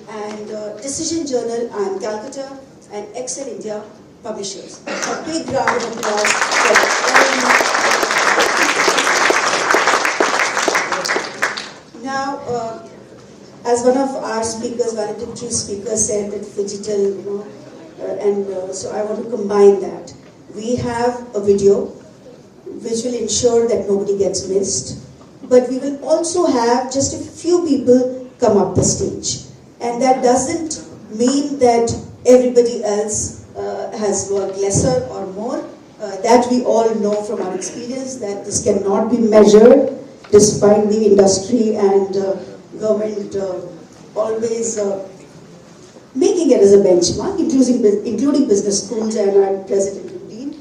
and Decision Journal and Calcutta, and Excel India Publishers. A big round of applause for them. Now, as one of our speakers, valedictory speakers, said that digital, so I want to combine that. We have a video which will ensure that nobody gets missed, but we will also have just a few people come up the stage. And that doesn't mean that everybody else has worked lesser or more. That we all know from our experience that this cannot be measured, despite the industry and government always making it as a benchmark, including business schools and our president and dean.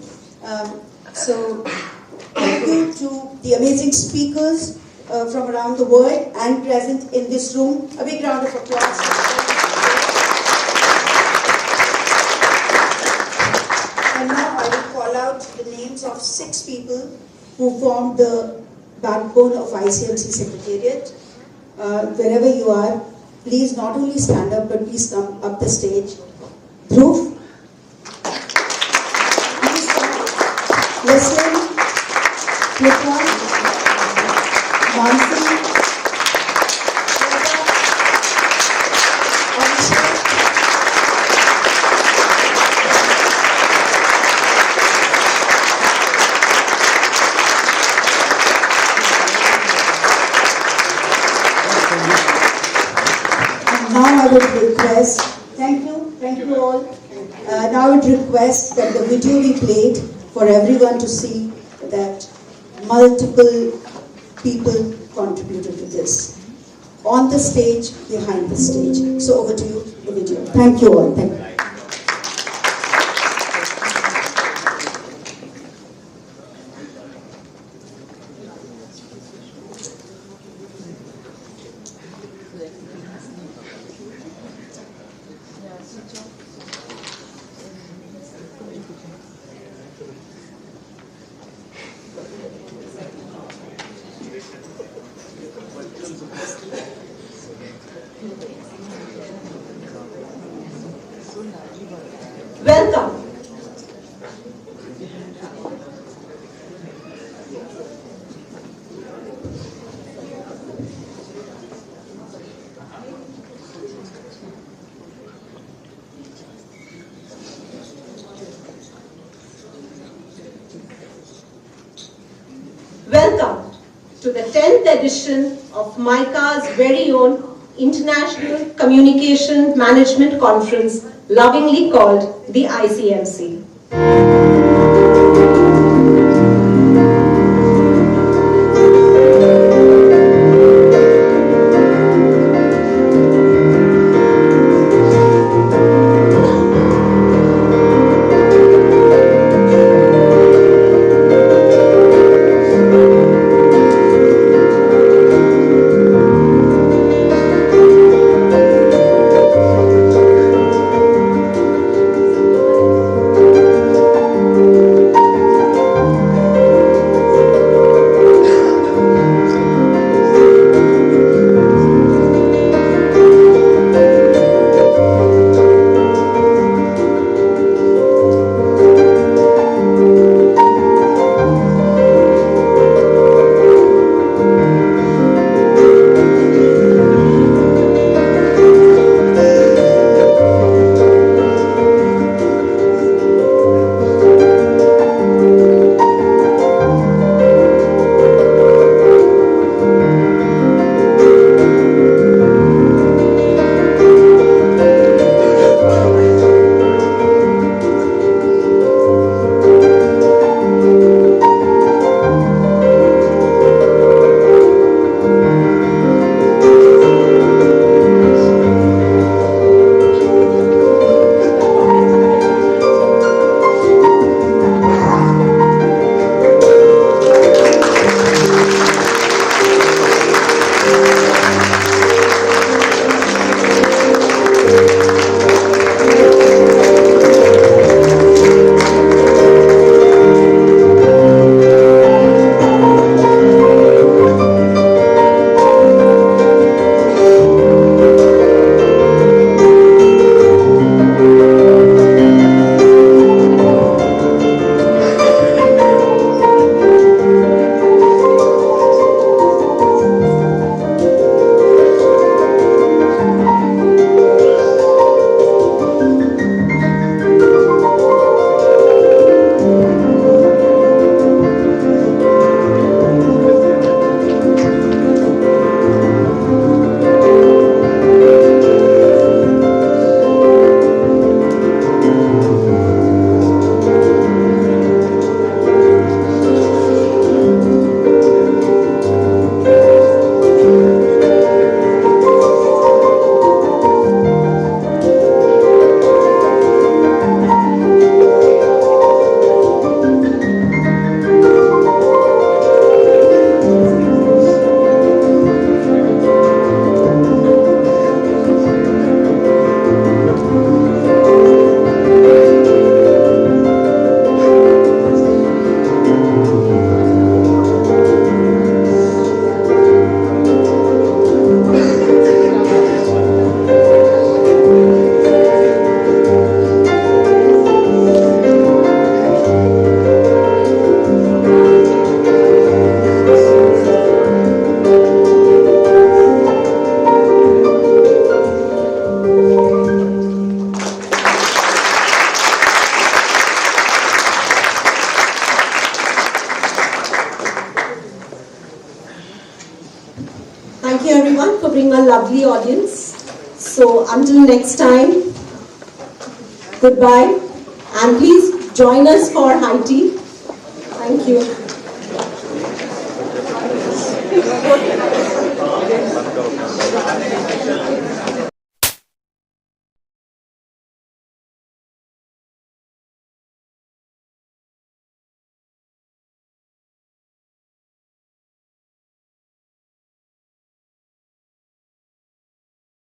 So thank you to the amazing speakers from around the world and present in this room. A big round of applause. And now I will call out the names of 6 people who formed the backbone of ICMC Secretariat. Wherever you are, please not only stand up, but please come up the stage. Dhruv, please come. Leslie, Krippa, Mansi, now I would request, thank you all. Now I would request that the video be played for everyone to see that multiple people contributed to this. On the stage, behind the stage. So over to you, the video. Thank you all. Thank you. to the 10th edition of MICA's very own International Communication Management Conference, lovingly called the ICMC. Thank you everyone for bringing a lovely audience. So until next time, goodbye, and please join us for high tea. Thank you.